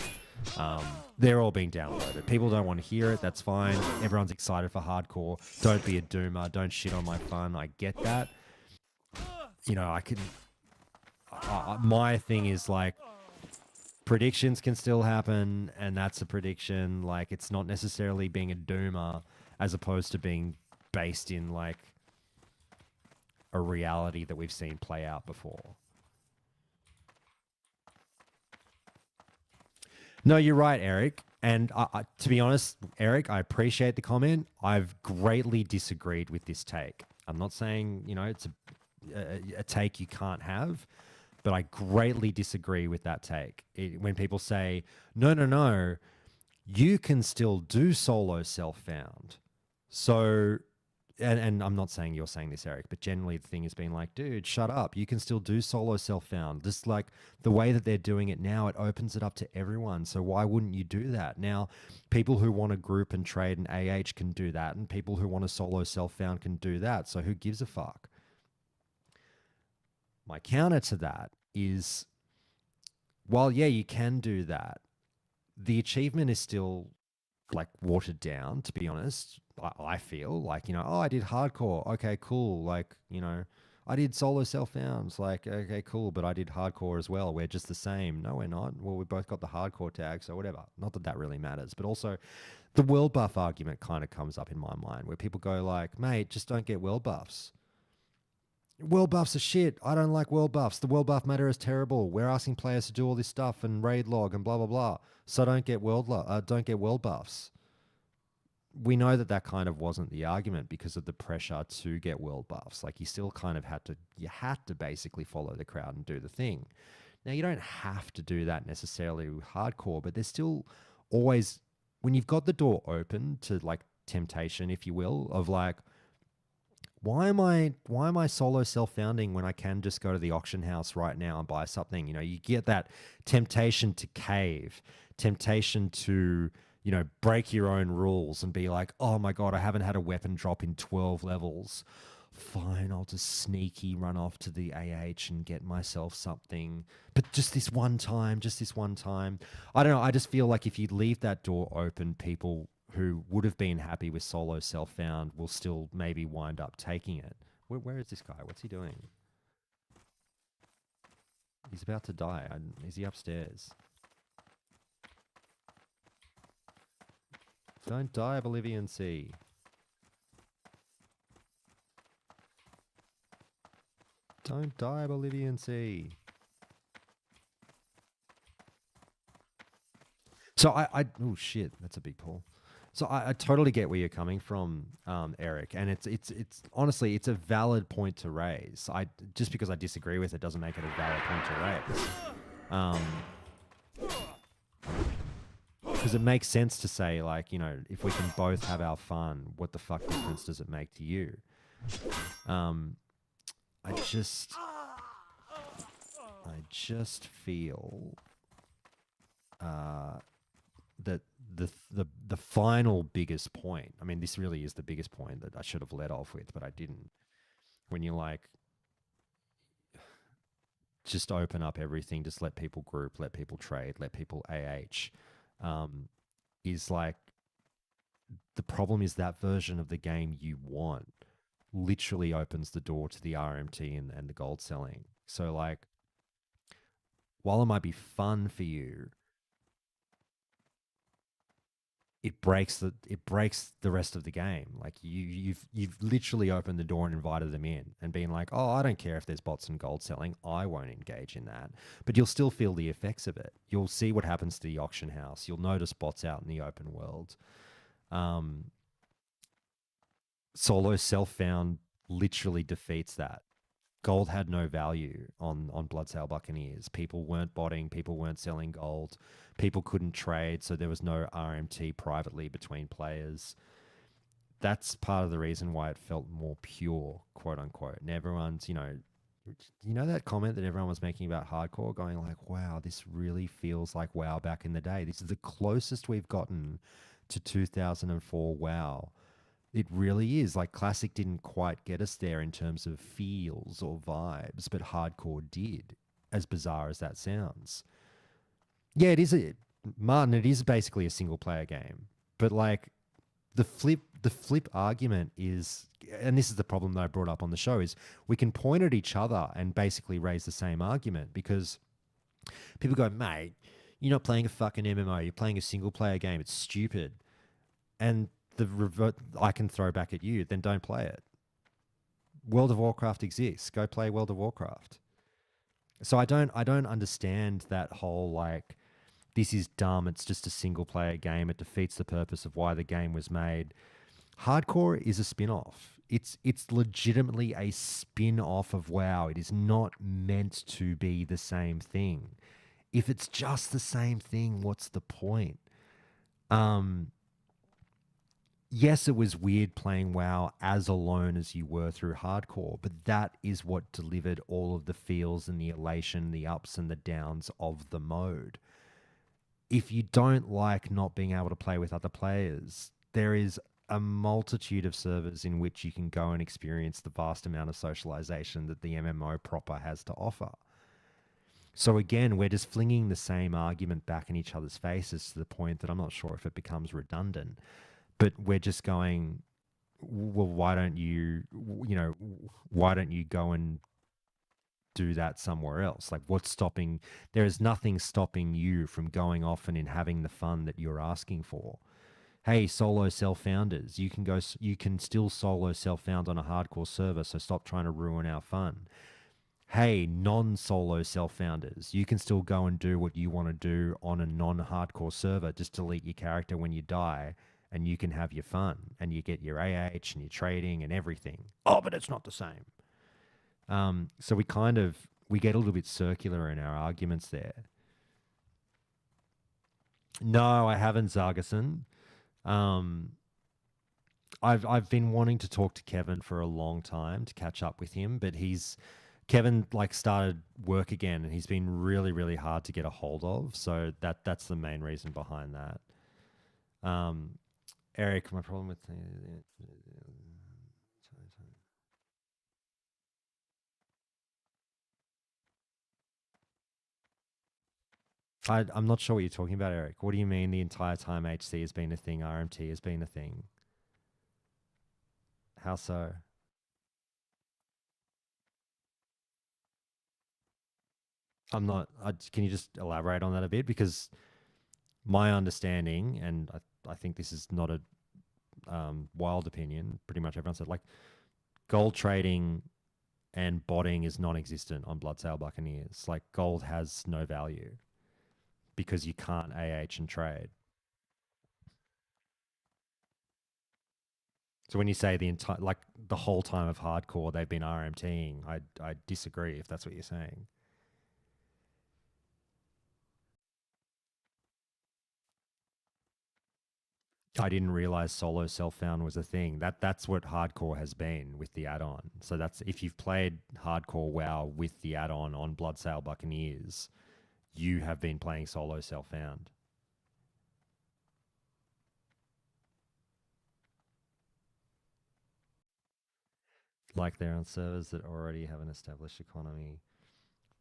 They're all being downloaded. People don't want to hear it. That's fine. Everyone's excited for hardcore. Don't be a doomer. Don't shit on my fun. I get that. I can... my thing is, like, predictions can still happen, and that's a prediction. Like, it's not necessarily being a doomer as opposed to being based in, like, a reality that we've seen play out before. No, you're right, Eric. And to be honest, Eric, I appreciate the comment. I've greatly disagreed with this take. I'm not saying, it's a take you can't have, but I greatly disagree with that take. When people say, no, you can still do solo self-found. So... And I'm not saying you're saying this, Eric, but generally the thing has been like, dude, shut up. You can still do solo self-found. Just like the way that they're doing it now, it opens it up to everyone. So why wouldn't you do that? Now, people who want to group and trade and AH can do that, and people who want to solo self-found can do that. So who gives a fuck? My counter to that is, while, yeah, you can do that, the achievement is still, like, watered down, to be honest. I feel like, I did hardcore. Okay, cool. Like, I did solo self-founds. Like, okay, cool. But I did hardcore as well. We're just the same. No, we're not. Well, we both got the hardcore tag, so whatever. Not that that really matters. But also, the world buff argument kind of comes up in my mind, where people go like, mate, just don't get world buffs. World buffs are shit. I don't like world buffs. The world buff matter is terrible. We're asking players to do all this stuff and raid log and blah, blah, blah. So don't get world buffs. We know that kind of wasn't the argument because of the pressure to get world buffs. Like, you still kind of had to basically follow the crowd and do the thing. Now, you don't have to do that necessarily with hardcore, but there's still always, when you've got the door open to, like, temptation, if you will, of like, why am I solo self-founding when I can just go to the auction house right now and buy something? You get that temptation to cave, temptation to, break your own rules and be like, oh my God, I haven't had a weapon drop in 12 levels. Fine, I'll just sneaky run off to the AH and get myself something. But just this one time. I don't know, I just feel like if you leave that door open, people who would have been happy with solo self-found will still maybe wind up taking it. Where is this guy? What's he doing? He's about to die. Is he upstairs? Don't die, Bolivian Sea. Don't die, Bolivian Sea. So oh shit, that's a big pull. So I totally get where you're coming from, Eric, and it's honestly, it's a valid point to raise. Just because I disagree with it doesn't make it a valid point to raise. Because it makes sense to say, like, if we can both have our fun, what the fuck difference does it make to you? I just feel that the final biggest point, I mean, this really is the biggest point that I should have led off with, but I didn't. When you're like, just open up everything, just let people group, let people trade, let people AH, is like, the problem is that version of the game you want literally opens the door to the RMT and the gold selling. So, like, while it might be fun for you, it breaks the rest of the game. Like, you've literally opened the door and invited them in and been like, oh, I don't care if there's bots and gold selling. I won't engage in that. But you'll still feel the effects of it. You'll see what happens to the auction house. You'll notice bots out in the open world. Solo self-found literally defeats that. Gold had no value on Bloodsail Buccaneers. People weren't botting. People weren't selling gold. People couldn't trade, so there was no RMT privately between players. That's part of the reason why it felt more pure, quote unquote. And everyone's, you know that comment that everyone was making about hardcore, going like, wow, this really feels like WoW back in the day. This is the closest we've gotten to 2004 WoW. It really is. Like, Classic didn't quite get us there in terms of feels or vibes, but Hardcore did, as bizarre as that sounds. Yeah, Martin, it is basically a single player game. But like the flip argument is, and this is the problem that I brought up on the show, is we can point at each other and basically raise the same argument because people go, mate, you're not playing a fucking MMO, you're playing a single player game, it's stupid. And the revert I can throw back at you, then don't play it. World of Warcraft exists. Go play World of Warcraft. So I don't understand that whole like this is dumb, it's just a single player game, it defeats the purpose of why the game was made. Hardcore is a spin-off. It's legitimately a spin-off of WoW. It is not meant to be the same thing. If it's just the same thing, what's the point? Yes, it was weird playing WoW as alone as you were through Hardcore, but that is what delivered all of the feels and the elation, the ups and the downs of the mode. If you don't like not being able to play with other players, there is a multitude of servers in which you can go and experience the vast amount of socialization that the MMO proper has to offer. So again, we're just flinging the same argument back in each other's faces to the point that I'm not sure if it becomes redundant. But we're just going, well, why don't you go and do that somewhere else? Like, what's stopping? There is nothing stopping you from going off and in having the fun that you're asking for. Hey, solo self-founders, you can still solo self-found on a hardcore server, so stop trying to ruin our fun. Hey, non-solo self-founders, you can still go and do what you want to do on a non-hardcore server. Just delete your character when you die, and you can have your fun, and you get your AH and your trading and everything. Oh, but it's not the same. So we get a little bit circular in our arguments there. No, I haven't, Zargason. I've been wanting to talk to Kevin for a long time to catch up with him, but Kevin like started work again, and he's been really, really hard to get a hold of. So that's the main reason behind that. Eric, my problem with I'm not sure what you're talking about, Eric. What do you mean the entire time HC has been a thing, RMT has been a thing? How so? Can you just elaborate on that a bit? Because my understanding, and I think this is not a wild opinion, pretty much everyone said, like, gold trading and botting is non-existent on Bloodsail Buccaneers. Like, gold has no value because you can't AH and trade. So when you say the whole time of hardcore they've been RMTing, I disagree if that's what you're saying. I didn't realize solo self-found was a thing. That's what hardcore has been with the add-on. So that's if you've played hardcore WoW with the add-on on Bloodsail Buccaneers, you have been playing solo self-found. Like they're on servers that already have an established economy,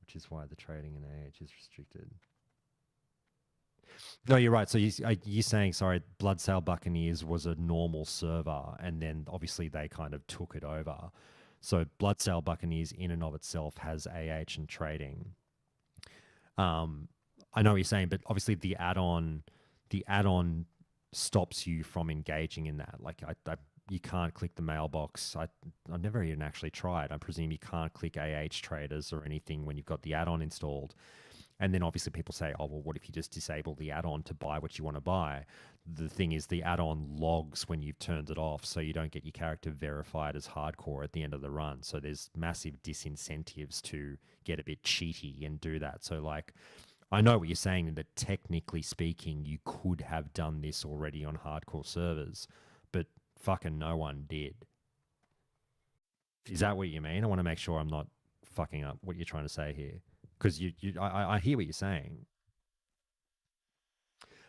which is why the trading in AH is restricted. No, you're right. So you're saying, sorry, Bloodsail Buccaneers was a normal server, and then obviously they kind of took it over. So Bloodsail Buccaneers in and of itself has AH and trading. I know what you're saying, but obviously the add-on stops you from engaging in that. Like you can't click the mailbox. I've never even actually tried. I presume you can't click AH traders or anything when you've got the add-on installed. And then obviously people say, oh, well, what if you just disable the add-on to buy what you want to buy? The thing is the add-on logs when you've turned it off, so you don't get your character verified as hardcore at the end of the run. So there's massive disincentives to get a bit cheaty and do that. So like, I know what you're saying, that technically speaking, you could have done this already on hardcore servers, but fucking no one did. Is that what you mean? I want to make sure I'm not fucking up what you're trying to say here. Because I hear what you're saying.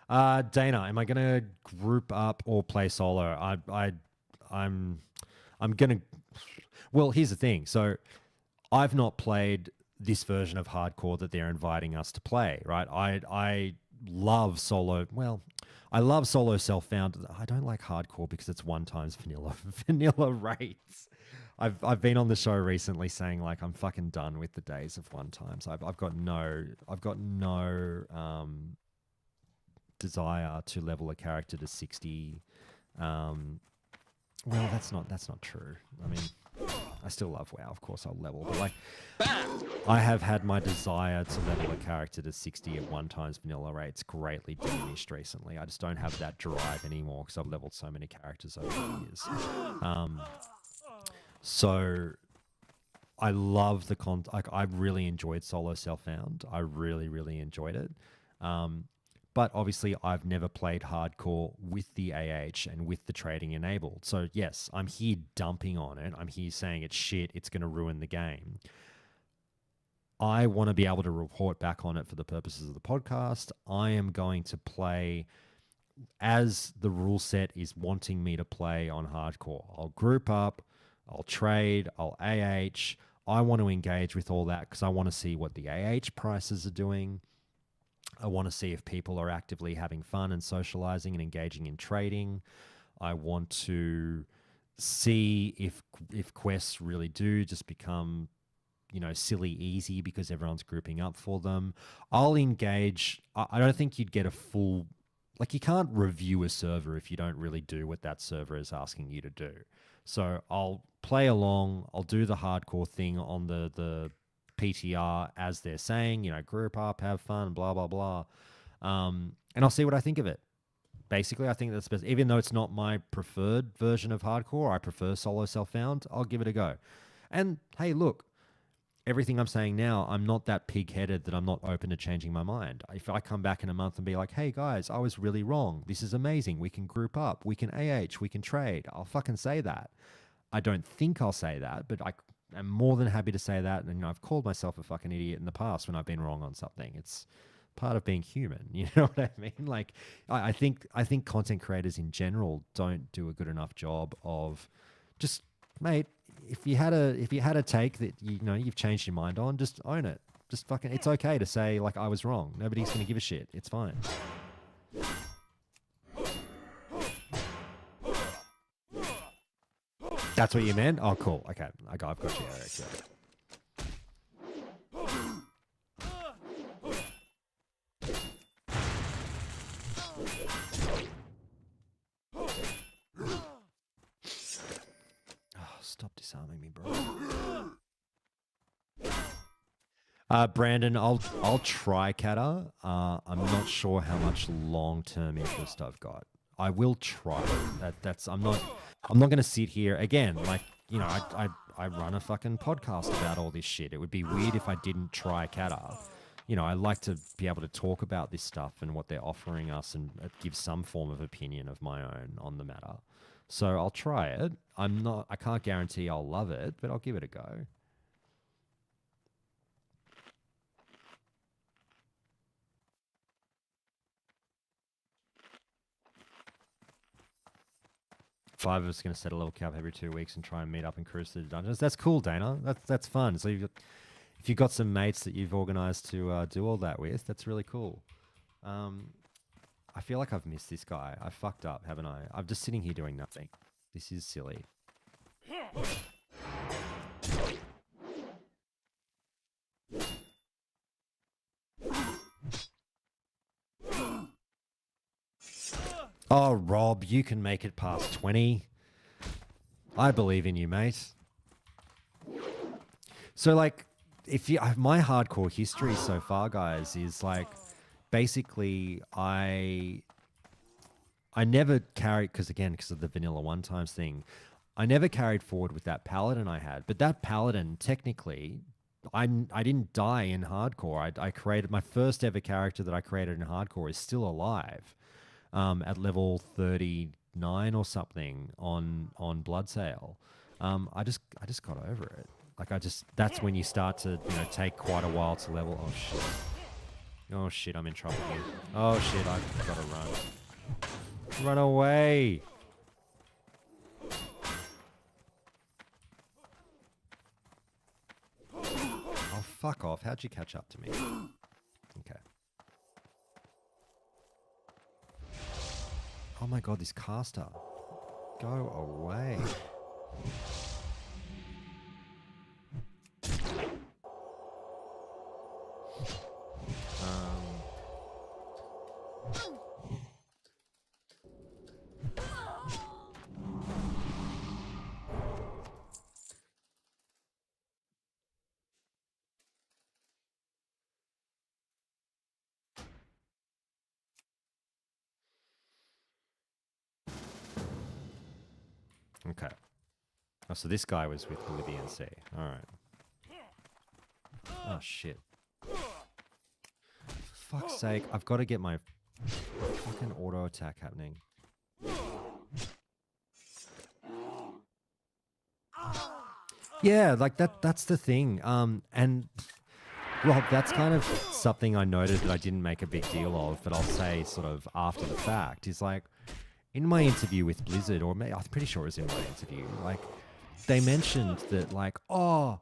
Dana, am I gonna group up or play solo? I'm gonna. Well, here's the thing. So I've not played this version of hardcore that they're inviting us to play. Right? I love solo. Well, I love solo self-found. I don't like hardcore because it's one times vanilla rates. I've been on the show recently saying like I'm fucking done with the days of one times. I've got no desire to level a character to 60. Well, that's not true. I mean, I still love WoW, of course I'll level, but like I have had my desire to level a character to 60 at one times vanilla rates greatly diminished recently. I just don't have that drive anymore because I've leveled so many characters over the years. So I love the like I really enjoyed solo self-found. I really enjoyed it. But obviously I've never played hardcore with the AH and with the trading enabled. So yes, I'm here dumping on it. I'm here saying it's shit, it's going to ruin the game. I want to be able to report back on it for the purposes of the podcast. I am going to play as the rule set is wanting me to play on hardcore. I'll group up, I'll trade, I'll AH. I want to engage with all that because I want to see what the AH prices are doing. I want to see if people are actively having fun and socializing and engaging in trading. I want to see if quests really do just become, you know, silly easy because everyone's grouping up for them. I'll engage. I don't think you'd get a full, like you can't review a server if you don't really do what that server is asking you to do. So I'll play along. I'll do the hardcore thing on the PTR as they're saying, you know, group up, have fun, blah, blah, blah. And I'll see what I think of it. Basically, I think that's best. Even though it's not my preferred version of hardcore, I prefer solo self-found, I'll give it a go. And hey, look, everything I'm saying now, I'm not that pig-headed that I'm not open to changing my mind. If I come back in a month and be like, hey guys, I was really wrong. This is amazing. We can group up. We can AH. We can trade. I'll fucking say that. I don't think I'll say that, but I'm more than happy to say that. And you know, I've called myself a fucking idiot in the past when I've been wrong on something. It's part of being human. You know what I mean? Like, I think content creators in general don't do a good enough job of just, mate, if you had a take that you know you've changed your mind on, just own it. Just fucking, it's okay to say like I was wrong. Nobody's gonna give a shit. It's fine. That's what you meant? Oh, cool. Okay, I've got you. Okay. Oh, stop disarming me, bro. Brandon, I'll try Kata. I'm not sure how much long-term interest I've got. I will try. I'm not going to sit here again. Like, you know, I run a fucking podcast about all this shit. It would be weird if I didn't try Kata. You know, I like to be able to talk about this stuff and what they're offering us and give some form of opinion of my own on the matter. So I'll try it. I can't guarantee I'll love it, but I'll give it a go. Five of us are going to set a level cap every 2 weeks and try and meet up and cruise through the dungeons. That's cool, Dana. That's fun. So if you've got some mates that you've organised to do all that with, that's really cool. I feel like I've missed this guy. I fucked up, haven't I? I'm just sitting here doing nothing. This is silly. Oh, Rob, you can make it past 20. I believe in you, mate. So, like, my hardcore history so far, guys, is like, basically, I never carried, because of the vanilla one times thing, I never carried forward with that paladin I had. But that paladin, technically, I didn't die in hardcore. I created my first ever character that I created in hardcore is still alive. At level 39 or something on Bloodsail. I just got over it. Like that's when you start to, you know, take quite a while to level. Oh shit. Oh shit, I'm in trouble here. Oh shit, I've got to run. Run away! Oh, fuck off. How'd you catch up to me? Okay. Oh my god, this caster. Go away. Okay. Oh, so this guy was with Libyan C. Alright. Oh, shit. For fuck's sake, I've got to get my fucking auto attack happening. Yeah, like that's the thing. And Rob, that's kind of something I noted that I didn't make a big deal of, but I'll say sort of after the fact, is like, in my interview with Blizzard, or I'm pretty sure it was in my interview, like, they mentioned that, like, oh,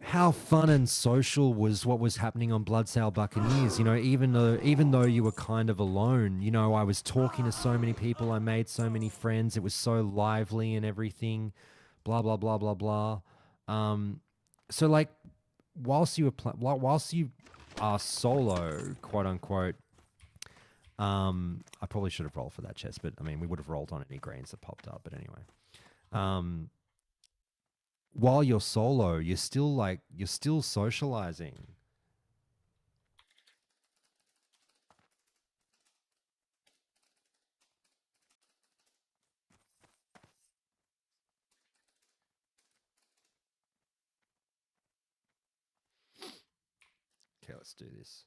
how fun and social was what was happening on Bloodsail Buccaneers. You know, even though you were kind of alone, you know, I was talking to so many people, I made so many friends, it was so lively and everything, blah, blah, blah, blah, blah. So, like, whilst you are solo, quote unquote, I probably should have rolled for that chest, but I mean, we would have rolled on any greens that popped up. But anyway, while you're solo, you're still socializing. Okay, let's do this.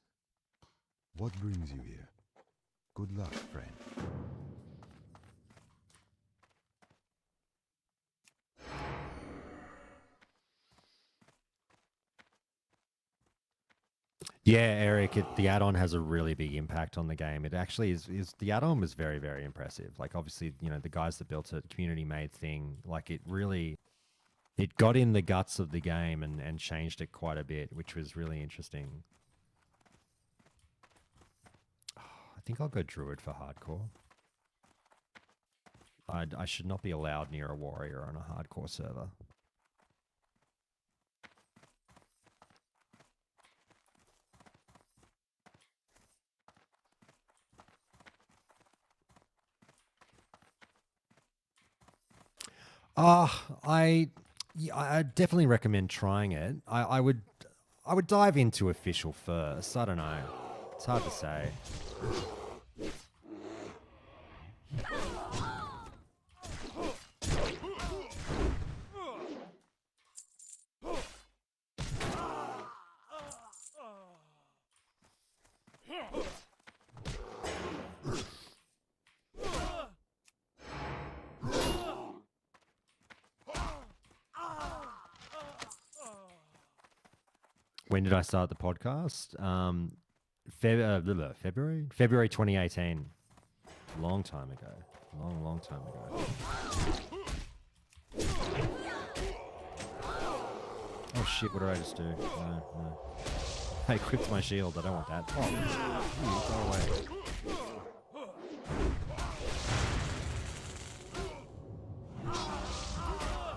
What brings you here? Good luck, friend. Yeah, Eric, the add-on has a really big impact on the game. It actually is the add-on was very, very impressive. Like, obviously, you know, the guys that built it, community-made thing, like, it got in the guts of the game and changed it quite a bit, which was really interesting. I think I'll go Druid for hardcore. I should not be allowed near a warrior on a hardcore server. I definitely recommend trying it. I would dive into official first. I don't know. It's hard to say. When did I start the podcast? February 2018. Long time ago. Long time ago. Oh shit, what did I just do? No. I equipped my shield. I don't want that. Oh, go away.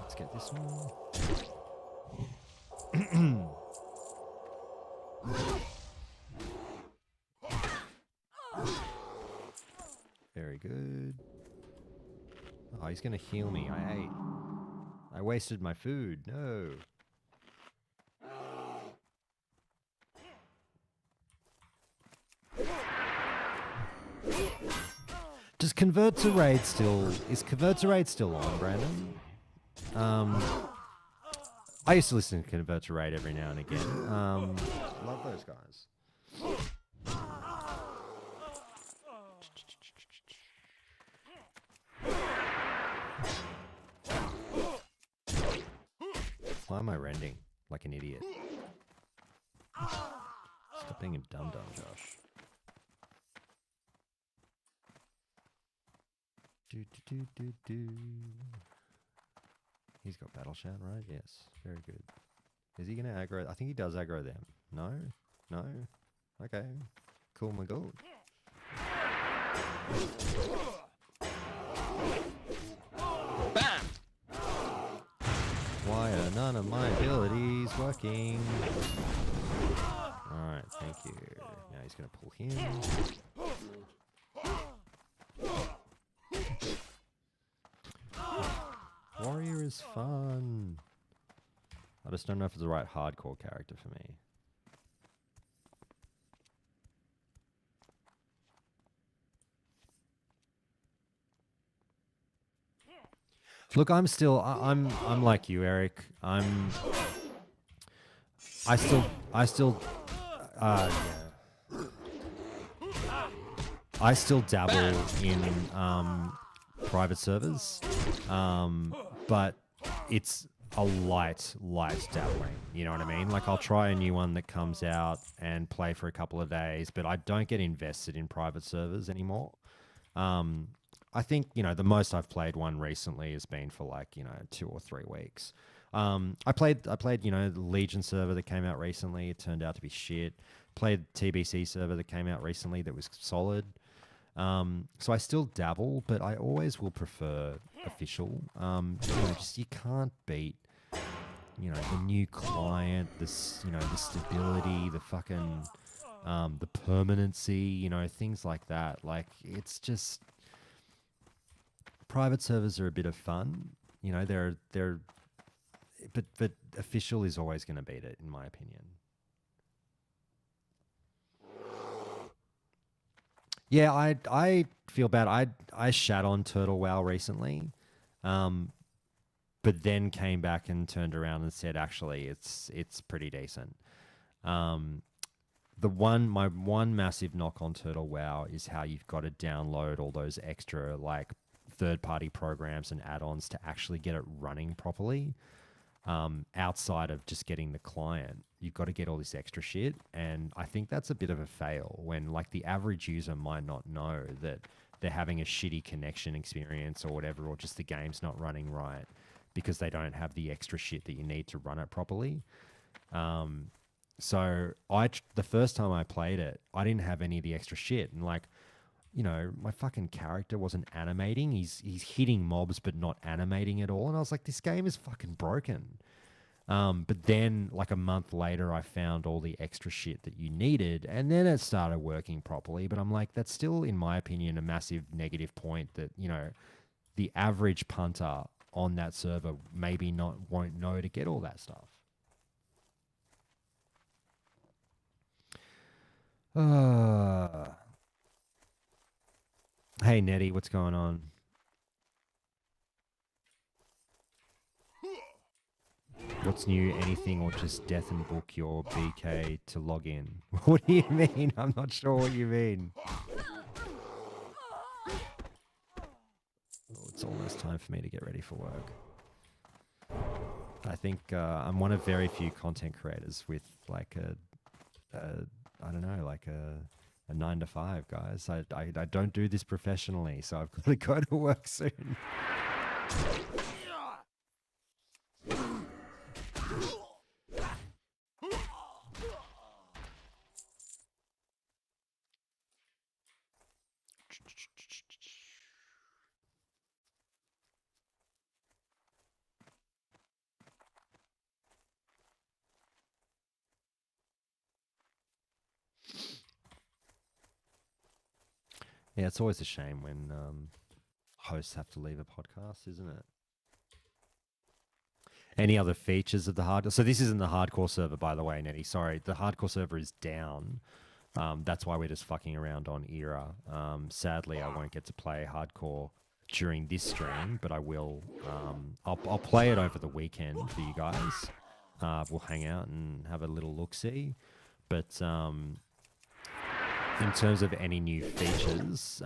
Let's get this one. Very good. Oh, he's gonna heal me. I ate. I wasted my food. No. Does convert to raid still? Is convert to raid still on, Brandon? I used to listen to convert to raid every now and again. Love those guys. Why am I rending like an idiot? Stop Stop being a dum-dum, Josh. Do, do, do, do, do. He's got battle shout, right? Yes. Very good. Is he going to aggro? I think he does aggro them. No? No? Okay. Cool, my god. Bam! Why are none of my abilities working? Alright, thank you. Now he's going to pull him. Warrior is fun. I just don't know if it's the right hardcore character for me. Look, I'm still, I'm like you, Eric. I still, yeah. I still dabble in private servers, but it's a light dabbling. You know what I mean? Like I'll try a new one that comes out and play for a couple of days, but I don't get invested in private servers anymore. I think, you know, the most I've played one recently has been for like, you know, 2 or 3 weeks. I played, you know, the Legion server that came out recently. It turned out to be shit. Played TBC server that came out recently that was solid. So I still dabble, but I always will prefer official. You know, just you can't beat, you know, the new client, this, you know, the stability, the fucking, the permanency, you know, things like that. Like it's just private servers are a bit of fun, you know. But official is always going to beat it, in my opinion. Yeah, I feel bad. I shat on Turtle WoW recently, but then came back and turned around and said, actually, it's pretty decent. My one massive knock on Turtle WoW is how you've got to download all those extra like third-party programs and add-ons to actually get it running properly. Outside of just getting the client, you've got to get all this extra shit. And I think that's a bit of a fail when like the average user might not know that they're having a shitty connection experience or whatever, or just the game's not running right because they don't have the extra shit that you need to run it properly. So the first time I played it, I didn't have any of the extra shit. And like, you know, my fucking character wasn't animating. He's hitting mobs but not animating at all. And I was like, this game is fucking broken. But then like a month later, I found all the extra shit that you needed, and then it started working properly. But I'm like, that's still, in my opinion, a massive negative point that, you know, the average punter on that server maybe won't know to get all that stuff. Hey, Nettie, what's going on? What's new? Anything, or just death and book your BK to log in? What do you mean? I'm not sure what you mean. Oh, it's almost time for me to get ready for work. I think I'm one of very few content creators with like I don't know, like a 9 to 5, guys. I don't do this professionally, so I've got to go to work soon. Yeah, it's always a shame when hosts have to leave a podcast, isn't it? Any other features of the hardcore? So this isn't the hardcore server, by the way, Nettie. Sorry, the hardcore server is down. That's why we're just fucking around on Era. Sadly, I won't get to play hardcore during this stream, but I will. I'll play it over the weekend for you guys. We'll hang out and have a little look-see. But in terms of any new features,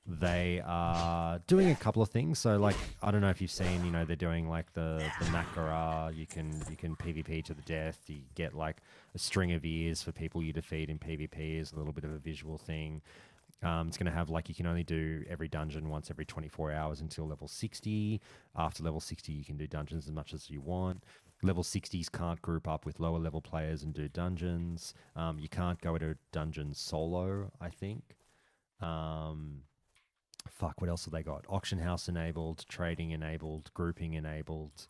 they are doing a couple of things. So like, I don't know if you've seen, you know, they're doing like the Makara. You can PvP to the death. You get like a string of ears for people you defeat in PvP is a little bit of a visual thing. It's going to have like you can only do every dungeon once every 24 hours until level 60. After level 60, you can do dungeons as much as you want. Level 60s can't group up with lower level players and do dungeons. You can't go into dungeons solo, I think. Fuck, what else have they got? Auction house enabled, trading enabled, grouping enabled.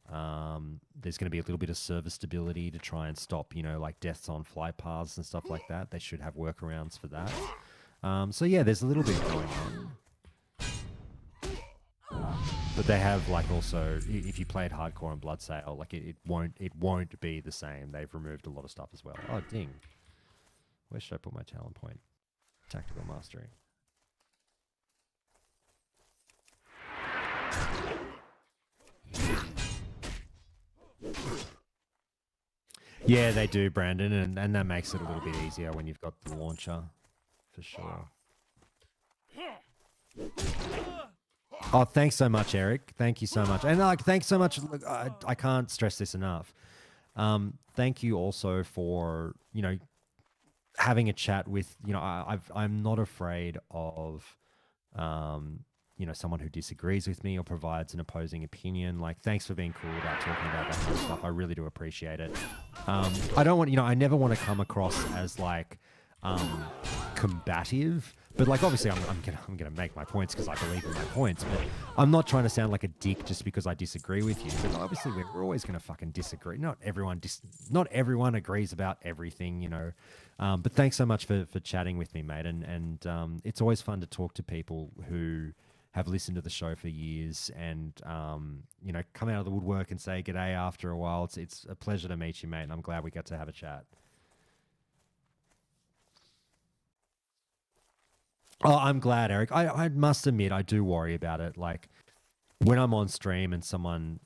There's going to be a little bit of server stability to try and stop, you know, like deaths on flight paths and stuff like that. They should have workarounds for that. So yeah, there's a little bit going on. But they have like also, if you played Hardcore and Bloodsail, like it won't be the same. They've removed a lot of stuff as well. Oh ding. Where should I put my talent point? Tactical mastery. Yeah, they do, Brandon, and that makes it a little bit easier when you've got the launcher, for sure. Oh, thanks so much, Eric. Thank you so much. And like, thanks so much. Look, I can't stress this enough. Thank you also for, you know, having a chat with, you know, I'm not afraid of, you know, someone who disagrees with me or provides an opposing opinion. Like, thanks for being cool about talking about that kind of stuff. I really do appreciate it. I don't want, you know, I never want to come across as like combative, but like obviously I'm gonna make my points because I believe in my points. But I'm not trying to sound like a dick just because I disagree with you. But obviously we're always gonna fucking disagree. Not everyone agrees about everything, you know. But thanks so much for chatting with me, mate. And it's always fun to talk to people who have listened to the show for years and, you know, come out of the woodwork and say g'day after a while. It's a pleasure to meet you, mate, and I'm glad we got to have a chat. Oh, I'm glad, Eric. I must admit, I do worry about it. Like, when I'm on stream and someone,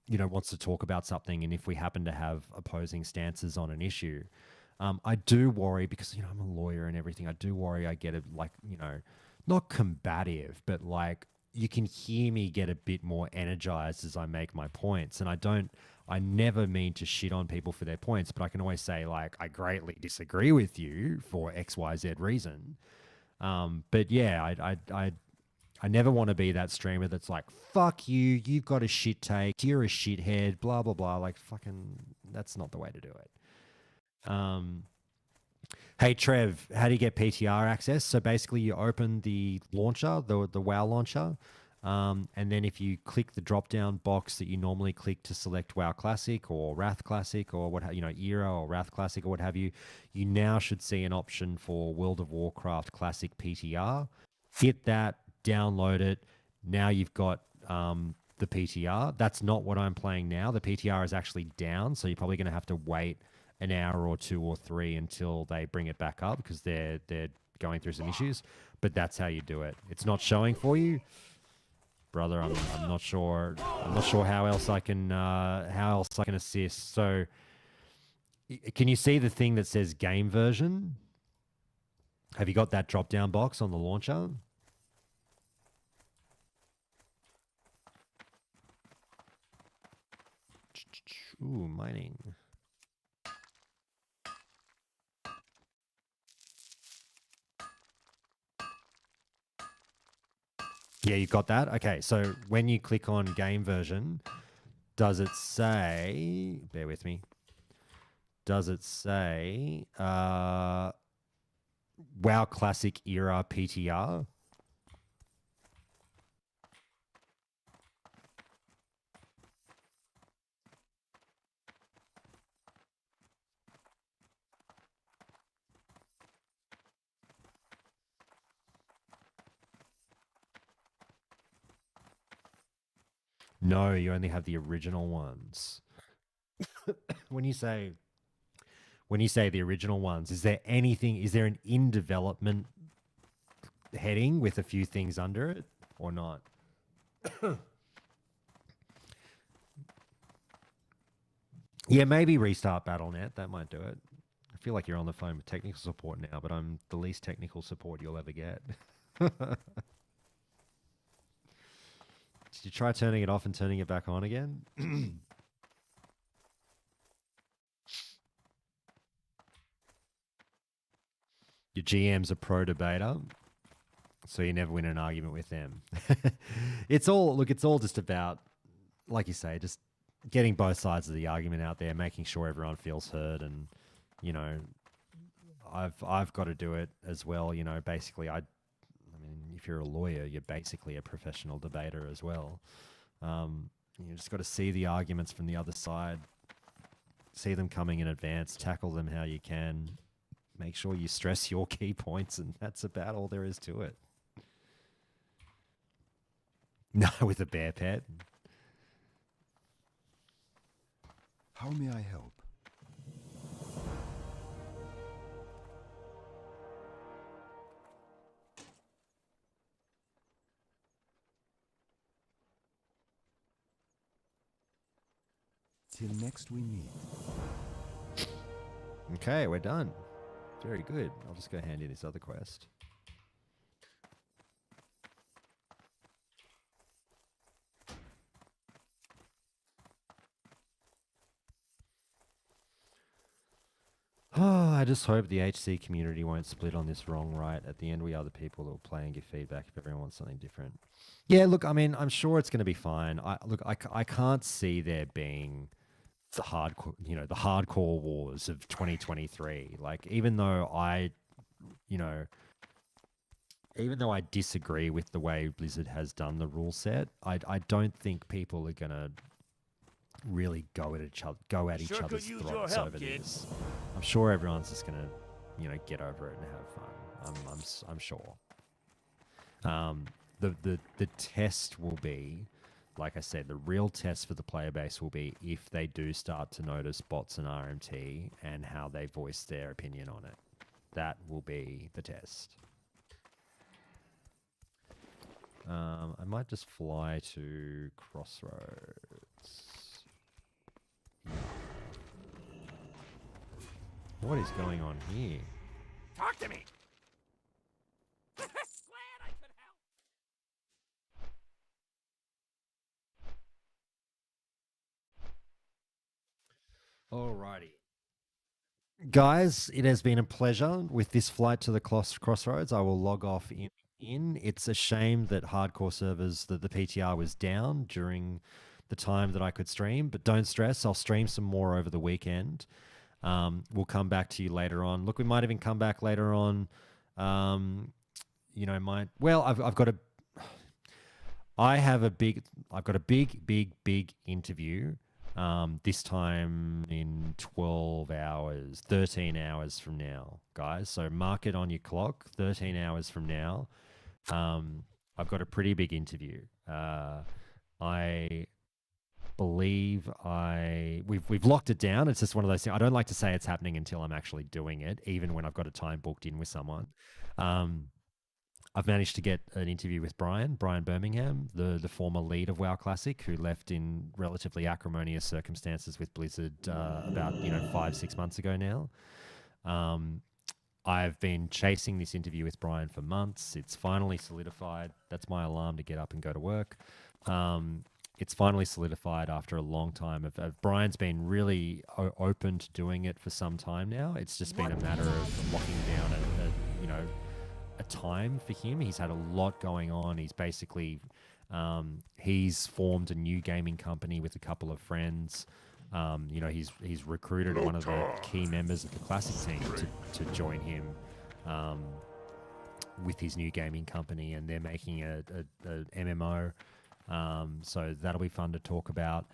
you know, wants to talk about something, and if we happen to have opposing stances on an issue, I do worry because, you know, I'm a lawyer and everything. I do worry I get it, like, you know, not combative, but like you can hear me get a bit more energized as I make my points. And I never mean to shit on people for their points, but I can always say like, I greatly disagree with you for X, Y, Z reason. But yeah, I never want to be that streamer that's like, fuck you, you've got a shit take, you're a shithead, blah, blah, blah. Like fucking, that's not the way to do it. Hey Trev, how do you get PTR access? So basically you open the launcher, the WoW launcher, and then if you click the drop-down box that you normally click to select WoW Classic or Wrath Classic or what, you know, Era or Wrath Classic or what have you, you now should see an option for World of Warcraft Classic PTR. Hit that, download it. Now you've got the PTR. That's not what I'm playing now. The PTR is actually down, so you're probably going to have to wait an hour or two or three until they bring it back up because they're going through some issues. But that's how you do it. It's not showing for you, brother. I'm not sure. I'm not sure how else I can assist. So, can you see the thing that says game version? Have you got that drop down box on the launcher? Ooh, mining. Yeah, you got that? Okay, so when you click on game version, does it say, bear with me, does it say WoW Classic Era PTR? No, you only have the original ones. when you say the original ones, is there an in development heading with a few things under it or not? Yeah, maybe restart BattleNet. That might do it. feel like you're on the phone with technical support now, but I'm the least technical support you'll ever get. Did you try turning it off and turning it back on again? Your GM's a pro debater, so you never win an argument with them. It's all just about, like you say, just getting both sides of the argument out there, making sure everyone feels heard, and you know, I've got to do it as well. You know, basically, I mean, if you're a lawyer, you're basically a professional debater as well. You just got to see the arguments from the other side, see them coming in advance, tackle them how you can, make sure you stress your key points, and that's about all there is to it. No, with a bear pet. How may I help? Till next we meet. Okay, we're done. Very good. I'll just go hand in this other quest. Oh, I just hope the HC community won't split on this wrong right. At the end, we are the people that will play and give feedback if everyone wants something different. Yeah, look, I mean, I'm sure it's going to be fine. I can't see there being the hardcore wars of 2023. Like, even though I disagree with the way Blizzard has done the rule set, I don't think people are going to really go at each other's throats over this. I'm sure everyone's just gonna, get over it and have fun. I'm sure. The test will be, like I said, the real test for the player base will be if they do start to notice bots and RMT and how they voice their opinion on it. That will be the test. I might just fly to Crossroads. What is going on here? Talk to me! Glad I could help. Alrighty. Guys, it has been a pleasure with this flight to the Crossroads. I will log off in. It's a shame that hardcore servers, that the PTR was down during the time that I could stream, but don't stress. I'll stream some more over the weekend. We'll come back to you later on. Look, we might even come back later on. I've got a big interview. This time in 12 hours, 13 hours from now, guys. So mark it on your clock. 13 hours from now, I've got a pretty big interview. I believe we've locked it down. It's just one of those things. I don't like to say it's happening until I'm actually doing it, even when I've got a time booked in with someone. I've managed to get an interview with Brian Birmingham, the former lead of WoW Classic, who left in relatively acrimonious circumstances with Blizzard about 5-6 months ago now. I've been chasing this interview with Brian for months. It's finally solidified. That's my alarm to get up and go to work. It's finally solidified after a long time. Brian's been really open to doing it for some time now. It's just been a matter of locking down a time for him. He's had a lot going on. He's basically he's formed a new gaming company with a couple of friends. He's recruited one of the key members of the Classic team to join him with his new gaming company, and they're making a MMO. So that'll be fun to talk about.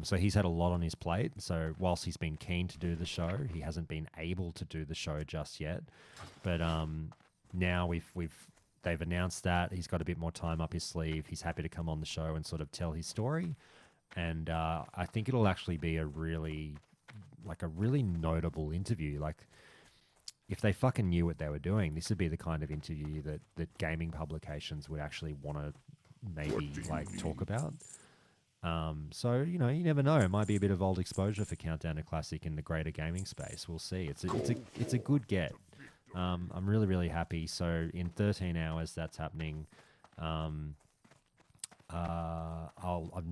So he's had a lot on his plate. So whilst he's been keen to do the show, he hasn't been able to do the show just yet. But now they've announced that he's got a bit more time up his sleeve. He's happy to come on the show and sort of tell his story. And I think it'll actually be a really notable interview. Like, if they fucking knew what they were doing, this would be the kind of interview that gaming publications would actually want to maybe talk about. So, you know, you never know. It might be a bit of old exposure for Countdown to Classic in the greater gaming space. We'll see. It's a good get. I'm really, really happy. So in 13 hours, that's happening. I'm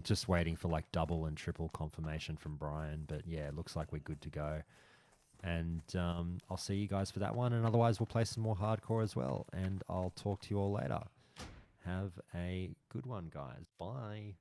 just waiting for like double and triple confirmation from Brian. But yeah, it looks like we're good to go. And I'll see you guys for that one. And otherwise, we'll play some more hardcore as well. And I'll talk to you all later. Have a good one, guys. Bye.